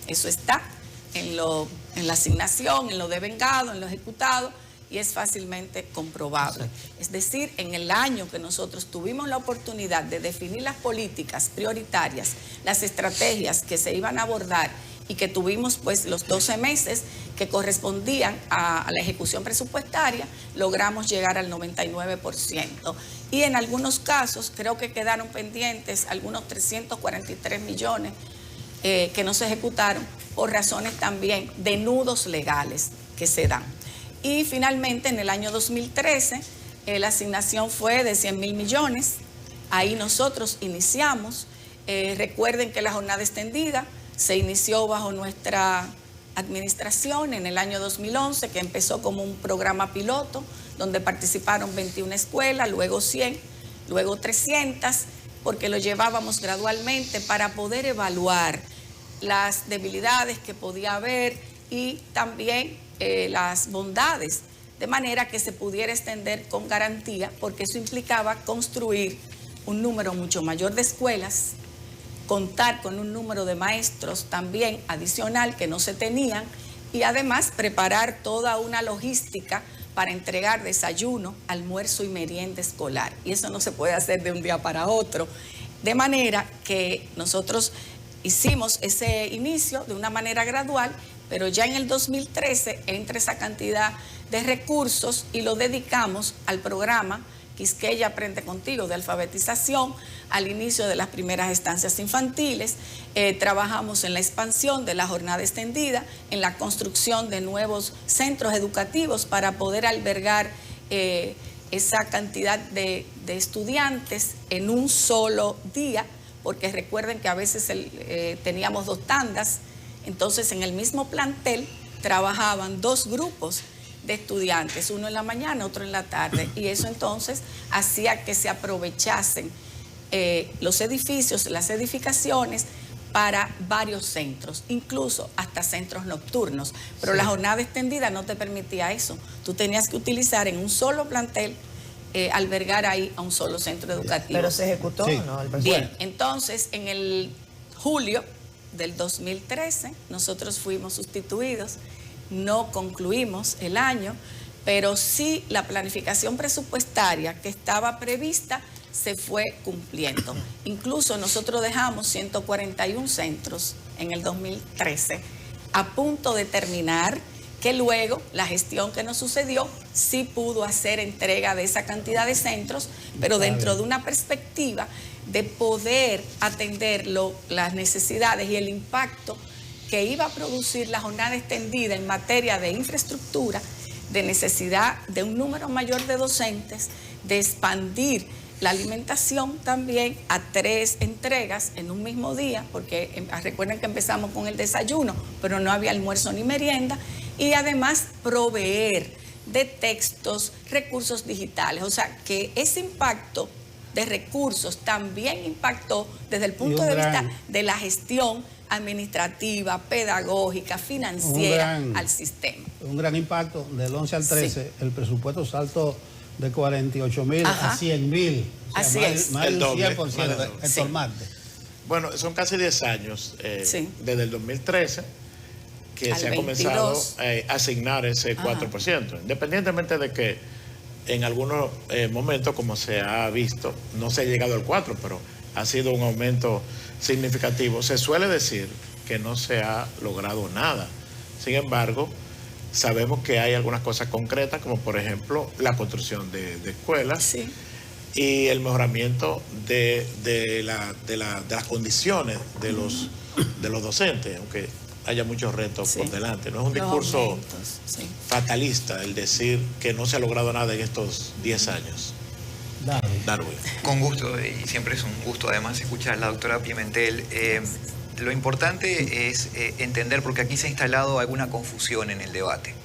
Speaker 4: Eso está en la asignación, en lo devengado, en lo ejecutado, y es fácilmente comprobable. Es decir, en el año que nosotros tuvimos la oportunidad de definir las políticas prioritarias, las estrategias que se iban a abordar y que tuvimos pues los 12 meses que correspondían a la ejecución presupuestaria, logramos llegar al 99%. Y en algunos casos creo que quedaron pendientes algunos 343 millones que no se ejecutaron por razones también de nudos legales que se dan. Y finalmente en el año 2013 la asignación fue de 100.000 millones. Ahí nosotros iniciamos. Recuerden que la jornada extendida se inició bajo nuestra administración en el año 2011, que empezó como un programa piloto donde participaron 21 escuelas, luego 100, luego 300, porque lo llevábamos gradualmente para poder evaluar las debilidades que podía haber y también las bondades, de manera que se pudiera extender con garantía, porque eso implicaba construir un número mucho mayor de escuelas, contar con un número de maestros también adicional que no se tenían y además preparar toda una logística para entregar desayuno, almuerzo y merienda escolar. Y eso no se puede hacer de un día para otro. De manera que nosotros hicimos ese inicio de una manera gradual, pero ya en el 2013 entra esa cantidad de recursos y lo dedicamos al programa Quisqueya Aprende Contigo de alfabetización, al inicio de las primeras estancias infantiles. Trabajamos en la expansión de la jornada extendida, en la construcción de nuevos centros educativos para poder albergar esa cantidad de estudiantes en un solo día, porque recuerden que a veces teníamos 2 tandas, entonces en el mismo plantel trabajaban 2 grupos de estudiantes, uno en la mañana, otro en la tarde, y eso entonces hacía que se aprovechasen los edificios, las edificaciones para varios centros, incluso hasta centros nocturnos, pero la jornada extendida no te permitía eso, tú tenías que utilizar en un solo plantel, albergar ahí a un solo centro educativo.
Speaker 1: ¿Pero se ejecutó o no?
Speaker 4: Bien, entonces en el julio del 2013 nosotros fuimos sustituidos. No concluimos el año, pero sí la planificación presupuestaria que estaba prevista se fue cumpliendo. Incluso nosotros dejamos 141 centros en el 2013 a punto de terminar, que luego la gestión que nos sucedió sí pudo hacer entrega de esa cantidad de centros, pero dentro de una perspectiva de poder atender las necesidades y el impacto que iba a producir la jornada extendida en materia de infraestructura, de necesidad de un número mayor de docentes, de expandir la alimentación también a 3 entregas en un mismo día, porque recuerden que empezamos con el desayuno, pero no había almuerzo ni merienda, y además proveer de textos, recursos digitales, o sea que ese impacto de recursos también impactó desde el punto de vista de la gestión administrativa, pedagógica, financiera al sistema.
Speaker 3: Un gran impacto. Del 11 al 13, el presupuesto saltó de 48.000 a 100.000. O sea,
Speaker 4: así es.
Speaker 3: Más del 100%. Héctor Marte.
Speaker 2: Bueno, son casi 10 años, desde el 2013, que
Speaker 4: al
Speaker 2: se ha
Speaker 4: 22.
Speaker 2: comenzado a asignar ese 4%. Independientemente de que en algunos momentos, como se ha visto, no se ha llegado al 4%, pero ha sido un aumento significativo. Se suele decir que no se ha logrado nada. Sin embargo, sabemos que hay algunas cosas concretas, como por ejemplo la construcción de escuelas y el mejoramiento de las condiciones de los docentes, aunque haya muchos retos por delante. No es un discurso fatalista el decir que no se ha logrado nada en estos 10 años. Darwin.
Speaker 5: Con gusto, y siempre es un gusto además escuchar a la doctora Pimentel. Lo importante es entender, porque aquí se ha instalado alguna confusión en el debate.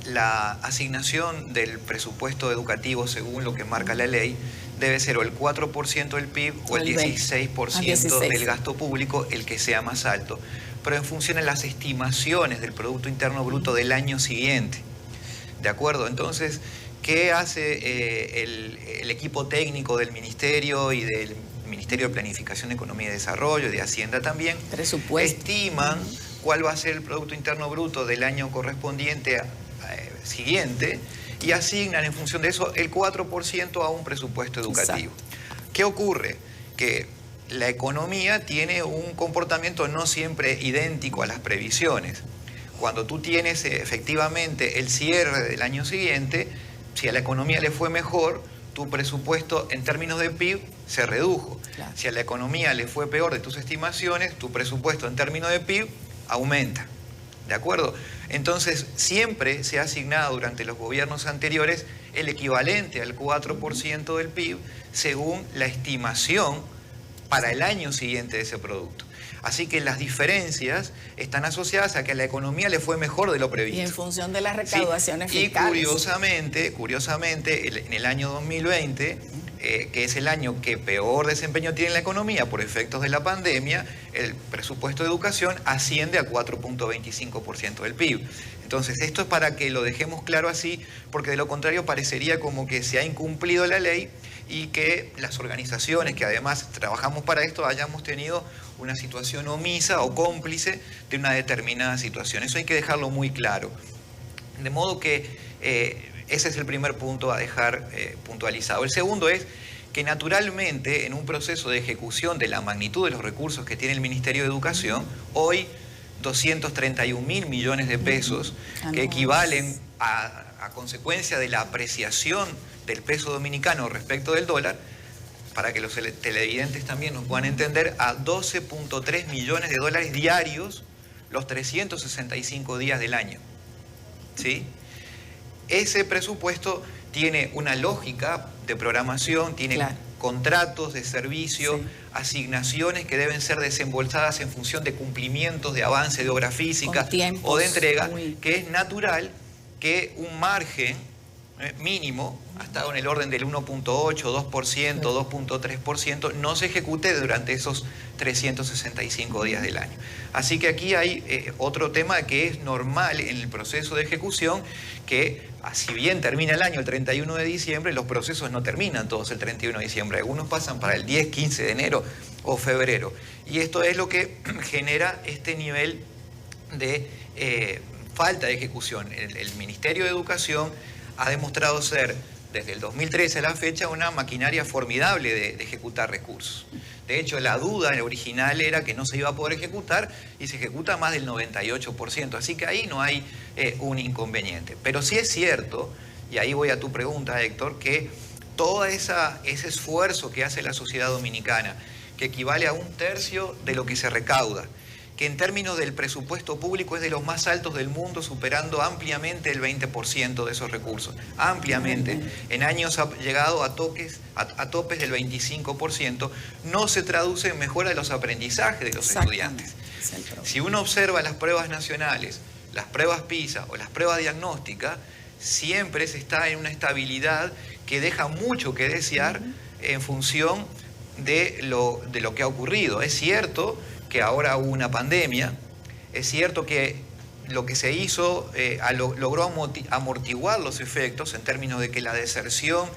Speaker 5: La asignación del presupuesto educativo, según lo que marca la ley, debe ser o el 4% del PIB o el 16% del gasto público, el que sea más alto. pero en función de las estimaciones del Producto Interno Bruto del año siguiente. ¿De acuerdo? Entonces, ¿qué hace el equipo técnico del Ministerio y del Ministerio de Planificación, Economía y Desarrollo, y de Hacienda también?
Speaker 4: Presupuesto.
Speaker 5: Estiman cuál va a ser el Producto Interno Bruto del año correspondiente siguiente y asignan en función de eso el 4% a un presupuesto educativo. Exacto. ¿Qué ocurre? Que la economía tiene un comportamiento no siempre idéntico a las previsiones. Cuando tú tienes efectivamente el cierre del año siguiente, si a la economía le fue mejor, tu presupuesto en términos de PIB se redujo. Claro. Si a la economía le fue peor de tus estimaciones, tu presupuesto en términos de PIB aumenta. ¿De acuerdo? Entonces, siempre se ha asignado durante los gobiernos anteriores el equivalente al 4% del PIB según la estimación para el año siguiente de ese producto. Así que las diferencias están asociadas a que a la economía le fue mejor de lo previsto.
Speaker 4: Y en función de las recaudaciones
Speaker 5: fiscales. Y curiosamente, en el año 2020, que es el año que peor desempeño tiene la economía por efectos de la pandemia, el presupuesto de educación asciende a 4.25% del PIB. Entonces, esto es para que lo dejemos claro así, porque de lo contrario parecería como que se ha incumplido la ley y que las organizaciones que además trabajamos para esto hayamos tenido una situación omisa o cómplice de una determinada situación. Eso hay que dejarlo muy claro. De modo que ese es el primer punto a dejar puntualizado. El segundo es que naturalmente en un proceso de ejecución de la magnitud de los recursos que tiene el Ministerio de Educación, hoy 231.000 millones de pesos, que equivalen a consecuencia de la apreciación del peso dominicano respecto del dólar, para que los televidentes también nos puedan entender, a 12.3 millones de dólares diarios los 365 días del año. ¿Sí? Ese presupuesto tiene una lógica de programación, tiene contratos de servicio, asignaciones que deben ser desembolsadas en función de cumplimientos de avance de obra física o de entrega, que es natural que un margen mínimo, hasta en el orden del 1.8, 2%, 2.3%, no se ejecute durante esos 365 días del año. Así que aquí hay otro tema que es normal en el proceso de ejecución, que si bien termina el año el 31 de diciembre, los procesos no terminan todos el 31 de diciembre, algunos pasan para el 10, 15 de enero o febrero. Y esto es lo que genera este nivel de falta de ejecución. El Ministerio de Educación ha demostrado ser, desde el 2013 a la fecha, una maquinaria formidable de ejecutar recursos. De hecho, la duda original era que no se iba a poder ejecutar y se ejecuta más del 98%. Así que ahí no hay un inconveniente. Pero sí es cierto, y ahí voy a tu pregunta, Héctor, que todo ese esfuerzo que hace la sociedad dominicana, que equivale a 1/3 de lo que se recauda, que en términos del presupuesto público es de los más altos del mundo, superando ampliamente el 20% de esos recursos. Ampliamente. En años ha llegado a topes del 25%. No se traduce en mejora de los aprendizajes de los estudiantes. Si uno observa las pruebas nacionales, las pruebas PISA o las pruebas diagnósticas, siempre se está en una estabilidad que deja mucho que desear en función de lo que ha ocurrido. Es cierto que ahora hubo una pandemia, es cierto que lo que se hizo logró amortiguar los efectos en términos de que la deserción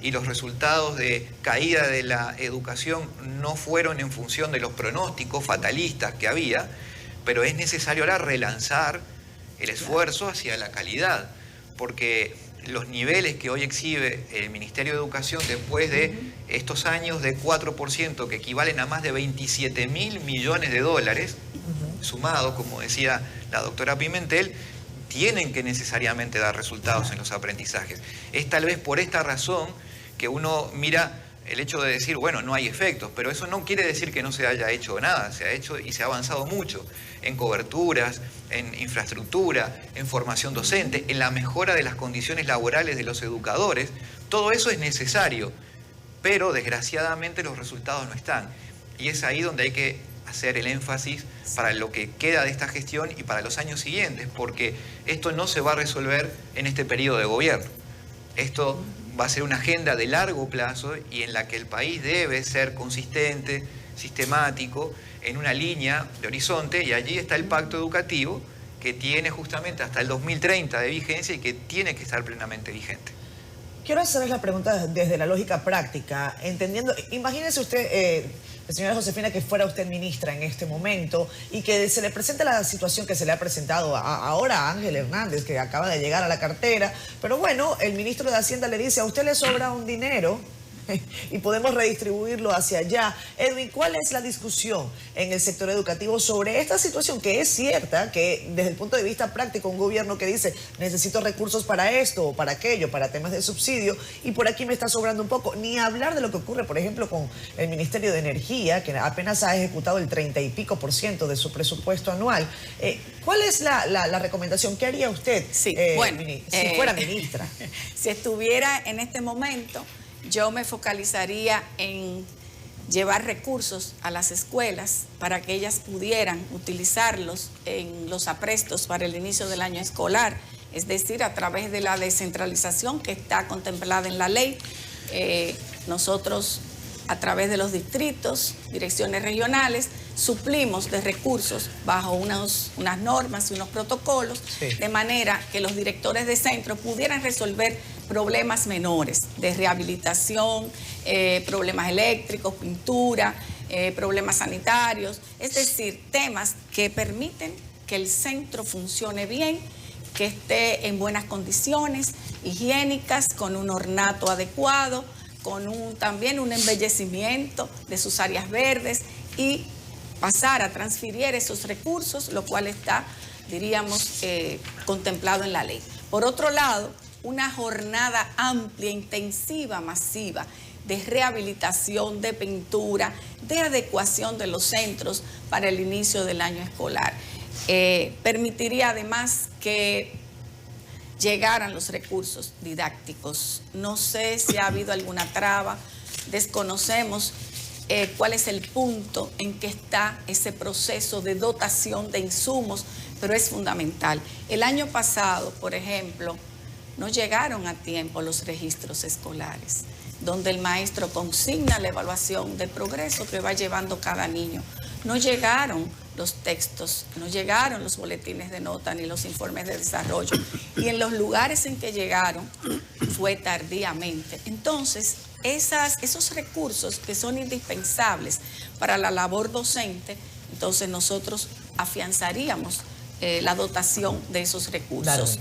Speaker 5: y los resultados de caída de la educación no fueron en función de los pronósticos fatalistas que había, pero es necesario ahora relanzar el esfuerzo hacia la calidad, porque los niveles que hoy exhibe el Ministerio de Educación después de estos años de 4%, que equivalen a más de 27.000 millones de dólares, sumados, como decía la doctora Pimentel, tienen que necesariamente dar resultados en los aprendizajes. Es tal vez por esta razón que uno mira el hecho de decir, bueno, no hay efectos, pero eso no quiere decir que no se haya hecho nada, se ha hecho y se ha avanzado mucho en coberturas, en infraestructura, en formación docente, en la mejora de las condiciones laborales de los educadores. Todo eso es necesario, pero desgraciadamente los resultados no están. Y es ahí donde hay que hacer el énfasis para lo que queda de esta gestión y para los años siguientes, porque esto no se va a resolver en este periodo de gobierno. Esto va a ser una agenda de largo plazo y en la que el país debe ser consistente, sistemático, en una línea de horizonte, y allí está el pacto educativo que tiene justamente hasta el 2030 de vigencia y que tiene que estar plenamente vigente.
Speaker 1: Quiero hacerles la pregunta desde la lógica práctica, entendiendo, imagínese usted, señora Josefina, que fuera usted ministra en este momento y que se le presente la situación que se le ha presentado ahora a Ángel Hernández, que acaba de llegar a la cartera, pero bueno, el ministro de Hacienda le dice, a usted le sobra un dinero y podemos redistribuirlo hacia allá. Edwin, ¿cuál es la discusión en el sector educativo sobre esta situación que es cierta, que desde el punto de vista práctico, un gobierno que dice necesito recursos para esto o para aquello, para temas de subsidio, y por aquí me está sobrando un poco? Ni hablar de lo que ocurre, por ejemplo, con el Ministerio de Energía, que apenas ha ejecutado el 30 y pico % de su presupuesto anual. ¿Cuál es la recomendación? ¿Qué haría usted si fuera ministra?
Speaker 4: Si estuviera en este momento, yo me focalizaría en llevar recursos a las escuelas para que ellas pudieran utilizarlos en los aprestos para el inicio del año escolar, es decir, a través de la descentralización que está contemplada en la ley. Nosotros, a través de los distritos, direcciones regionales, suplimos de recursos bajo unas normas y unos protocolos, de manera que los directores de centro pudieran resolver problemas menores de rehabilitación, problemas eléctricos, pintura, problemas sanitarios, es decir, temas que permiten que el centro funcione bien, que esté en buenas condiciones higiénicas, con un ornato adecuado, con también un embellecimiento de sus áreas verdes, y pasar a transferir esos recursos, lo cual está, diríamos, contemplado en la ley. Por otro lado, una jornada amplia, intensiva, masiva de rehabilitación, de pintura, de adecuación de los centros para el inicio del año escolar. Permitiría además que llegaran los recursos didácticos. No sé si ha habido alguna traba, desconocemos cuál es el punto en que está ese proceso de dotación de insumos, pero es fundamental. El año pasado, por ejemplo, no llegaron a tiempo los registros escolares, donde el maestro consigna la evaluación de progreso que va llevando cada niño. No llegaron los textos, no llegaron los boletines de nota ni los informes de desarrollo. Y en los lugares en que llegaron fue tardíamente. Entonces, esos recursos que son indispensables para la labor docente, entonces nosotros afianzaríamos la dotación de esos recursos.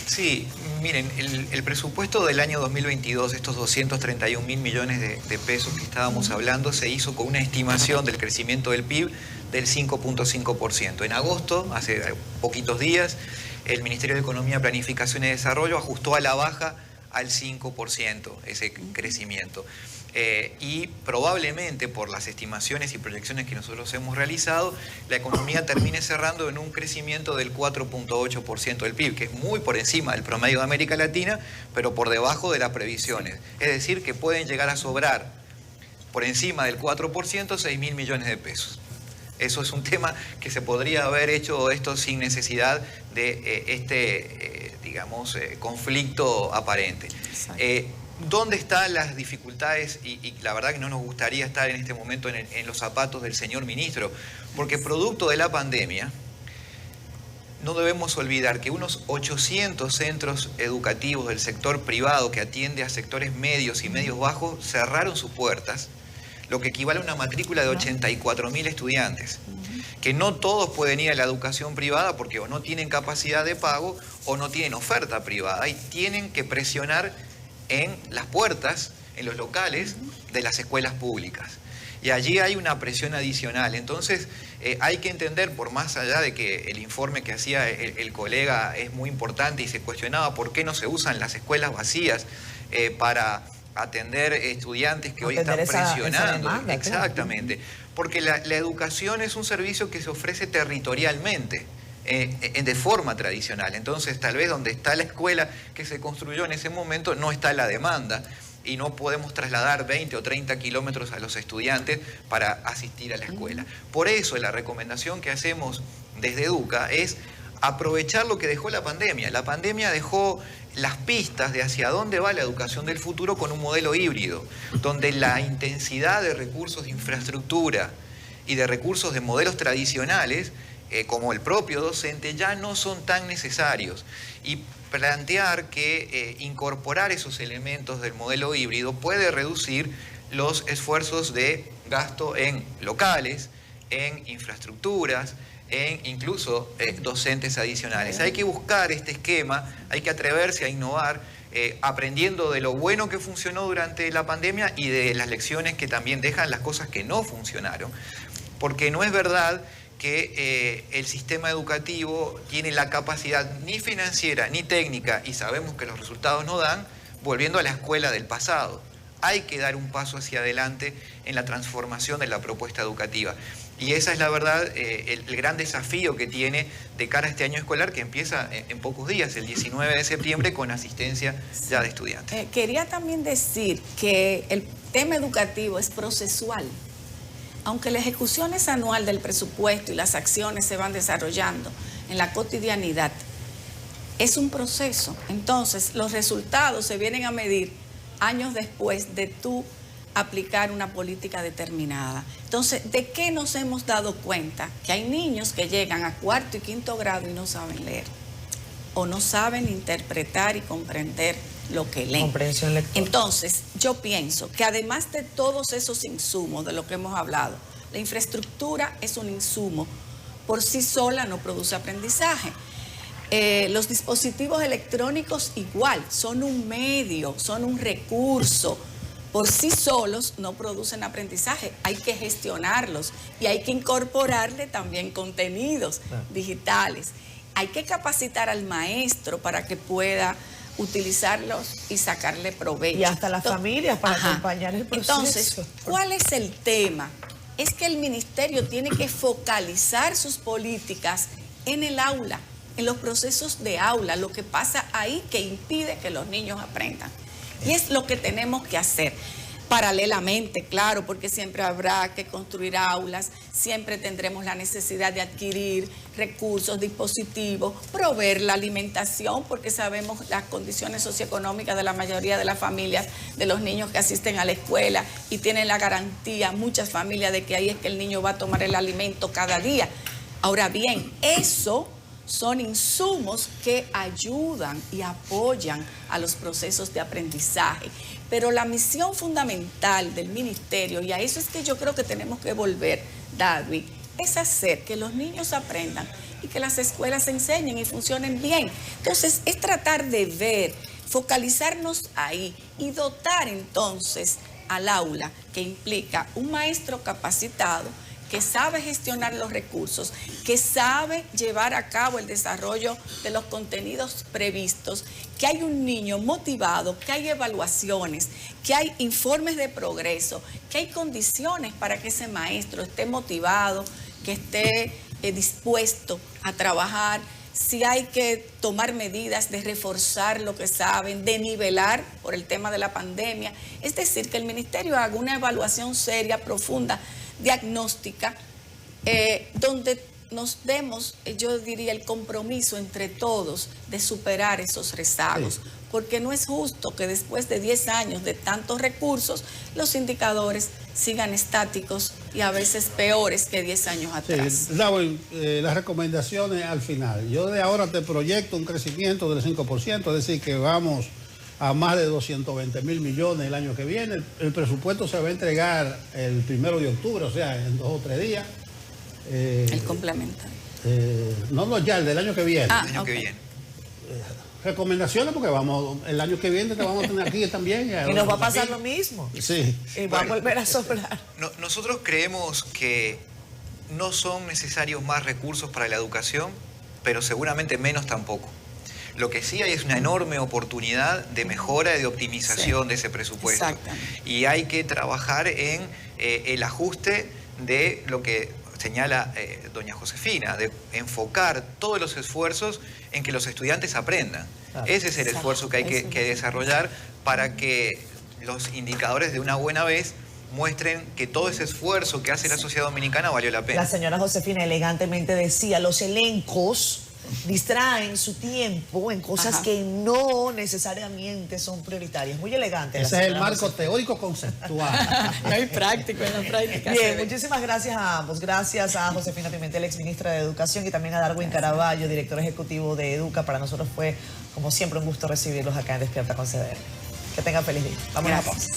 Speaker 5: Sí, miren, el presupuesto del año 2022, estos 231.000 millones de pesos que estábamos hablando, se hizo con una estimación del crecimiento del PIB del 5.5%. En agosto, hace poquitos días, el Ministerio de Economía, Planificación y Desarrollo ajustó a la baja al 5% ese crecimiento. Y probablemente por las estimaciones y proyecciones que nosotros hemos realizado, la economía termine cerrando en un crecimiento del 4.8% del PIB, que es muy por encima del promedio de América Latina, pero por debajo de las previsiones. Es decir, que pueden llegar a sobrar por encima del 4%, 6.000 millones de pesos. Eso es un tema que se podría haber hecho esto sin necesidad de conflicto aparente. ¿Dónde están las dificultades? Y la verdad que no nos gustaría estar en este momento en los zapatos del señor ministro, porque producto de la pandemia, no debemos olvidar que unos 800 centros educativos del sector privado que atiende a sectores medios y medios bajos cerraron sus puertas, lo que equivale a una matrícula de 84.000 estudiantes, que no todos pueden ir a la educación privada porque o no tienen capacidad de pago o no tienen oferta privada y tienen que presionar en las puertas, en los locales de las escuelas públicas. Y allí hay una presión adicional. Entonces hay que entender, por más allá de que el informe que hacía el colega es muy importante y se cuestionaba por qué no se usan las escuelas vacías para atender estudiantes que hoy están presionando. Demanda, exactamente. Porque la educación es un servicio que se ofrece territorialmente. De forma tradicional. Entonces, tal vez donde está la escuela que se construyó en ese momento no está la demanda y no podemos trasladar 20 o 30 kilómetros a los estudiantes para asistir a la escuela. Por eso la recomendación que hacemos desde Educa es aprovechar lo que dejó la pandemia. La pandemia dejó las pistas de hacia dónde va la educación del futuro con un modelo híbrido, donde la intensidad de recursos de infraestructura y de recursos de modelos tradicionales, como el propio docente, ya no son tan necesarios. Y plantear que incorporar esos elementos del modelo híbrido puede reducir los esfuerzos de gasto en locales, en infraestructuras, en incluso docentes adicionales. Hay que buscar este esquema, hay que atreverse a innovar, aprendiendo de lo bueno que funcionó durante la pandemia y de las lecciones que también dejan las cosas que no funcionaron. Porque no es verdad que el sistema educativo tiene la capacidad ni financiera ni técnica, y sabemos que los resultados no dan, volviendo a la escuela del pasado. Hay que dar un paso hacia adelante en la transformación de la propuesta educativa. Y esa es la verdad, el gran desafío que tiene de cara a este año escolar, que empieza en pocos días, el 19 de septiembre, con asistencia ya de estudiantes.
Speaker 4: Quería también decir que el tema educativo es procesual. Aunque la ejecución es anual del presupuesto y las acciones se van desarrollando en la cotidianidad, es un proceso. Entonces, los resultados se vienen a medir años después de tú aplicar una política determinada. Entonces, ¿de qué nos hemos dado cuenta? Que hay niños que llegan a 4º y 5º grado y no saben leer, o no saben interpretar y comprender lo que leen.
Speaker 1: Comprensión lectora.
Speaker 4: Entonces, yo pienso que además de todos esos insumos de lo que hemos hablado, la infraestructura es un insumo, por sí sola no produce aprendizaje. Los dispositivos electrónicos igual, son un medio, son un recurso. Por sí solos no producen aprendizaje, hay que gestionarlos y hay que incorporarle también contenidos digitales. Hay que capacitar al maestro para que pueda utilizarlos y sacarle provecho.
Speaker 1: Y hasta las familias para acompañar el proceso.
Speaker 4: Entonces, ¿cuál es el tema? Es que el ministerio tiene que focalizar sus políticas en el aula, en los procesos de aula, lo que pasa ahí que impide que los niños aprendan. Y es lo que tenemos que hacer. Paralelamente, claro, porque siempre habrá que construir aulas, siempre tendremos la necesidad de adquirir recursos, dispositivos, proveer la alimentación, porque sabemos las condiciones socioeconómicas de la mayoría de las familias, de los niños que asisten a la escuela y tienen la garantía, muchas familias, de que ahí es que el niño va a tomar el alimento cada día. Ahora bien, eso son insumos que ayudan y apoyan a los procesos de aprendizaje. Pero la misión fundamental del ministerio, y a eso es que yo creo que tenemos que volver, David, es hacer que los niños aprendan y que las escuelas enseñen y funcionen bien. Entonces, es tratar de ver, focalizarnos ahí y dotar entonces al aula, que implica un maestro capacitado, que sabe gestionar los recursos, que sabe llevar a cabo el desarrollo de los contenidos previstos, que hay un niño motivado, que hay evaluaciones, que hay informes de progreso, que hay condiciones para que ese maestro esté motivado, que esté dispuesto a trabajar. Si hay que tomar medidas de reforzar lo que saben, de nivelar por el tema de la pandemia. Es decir, que el ministerio haga una evaluación seria, profunda, diagnóstica, donde nos demos, yo diría, el compromiso entre todos de superar esos rezagos, porque no es justo que después de 10 años de tantos recursos, los indicadores sigan estáticos y a veces peores que 10 años atrás.
Speaker 3: Sí, Darwin, las recomendaciones al final. Yo de ahora te proyecto un crecimiento del 5%, es decir, que vamos a más de 220.000 millones el año que viene. El presupuesto se va a entregar el 1 de octubre, o sea, en 2 o 3 días.
Speaker 4: El complementario.
Speaker 3: No, ya el del año que viene.
Speaker 5: El año que viene.
Speaker 3: Recomendaciones, porque vamos, el año que viene te vamos a tener aquí también.
Speaker 1: Y nos va a pasar lo mismo.
Speaker 3: Sí.
Speaker 1: Y va a volver a sobrar.
Speaker 5: Nosotros creemos que no son necesarios más recursos para la educación, pero seguramente menos tampoco. Lo que sí hay es una enorme oportunidad de mejora y de optimización de ese presupuesto. Y hay que trabajar en el ajuste de lo que señala doña Josefina, de enfocar todos los esfuerzos en que los estudiantes aprendan. Ese es el esfuerzo que hay que desarrollar para que los indicadores de una buena vez muestren que todo ese esfuerzo que hace la sociedad dominicana valió la pena.
Speaker 1: La señora Josefina elegantemente decía, los elencos distraen su tiempo en cosas que no necesariamente son prioritarias. Muy elegante.
Speaker 3: Ese es el marco teórico conceptual.
Speaker 4: Muy práctico en la práctica.
Speaker 1: Bien, muchísimas gracias a ambos. Gracias a Josefina Pimentel, exministra de Educación, y también a Darwin Caraballo, director ejecutivo de Educa. Para nosotros fue, como siempre, un gusto recibirlos acá en Despierta con CDN. Que tengan feliz día. Vamos a la pausa.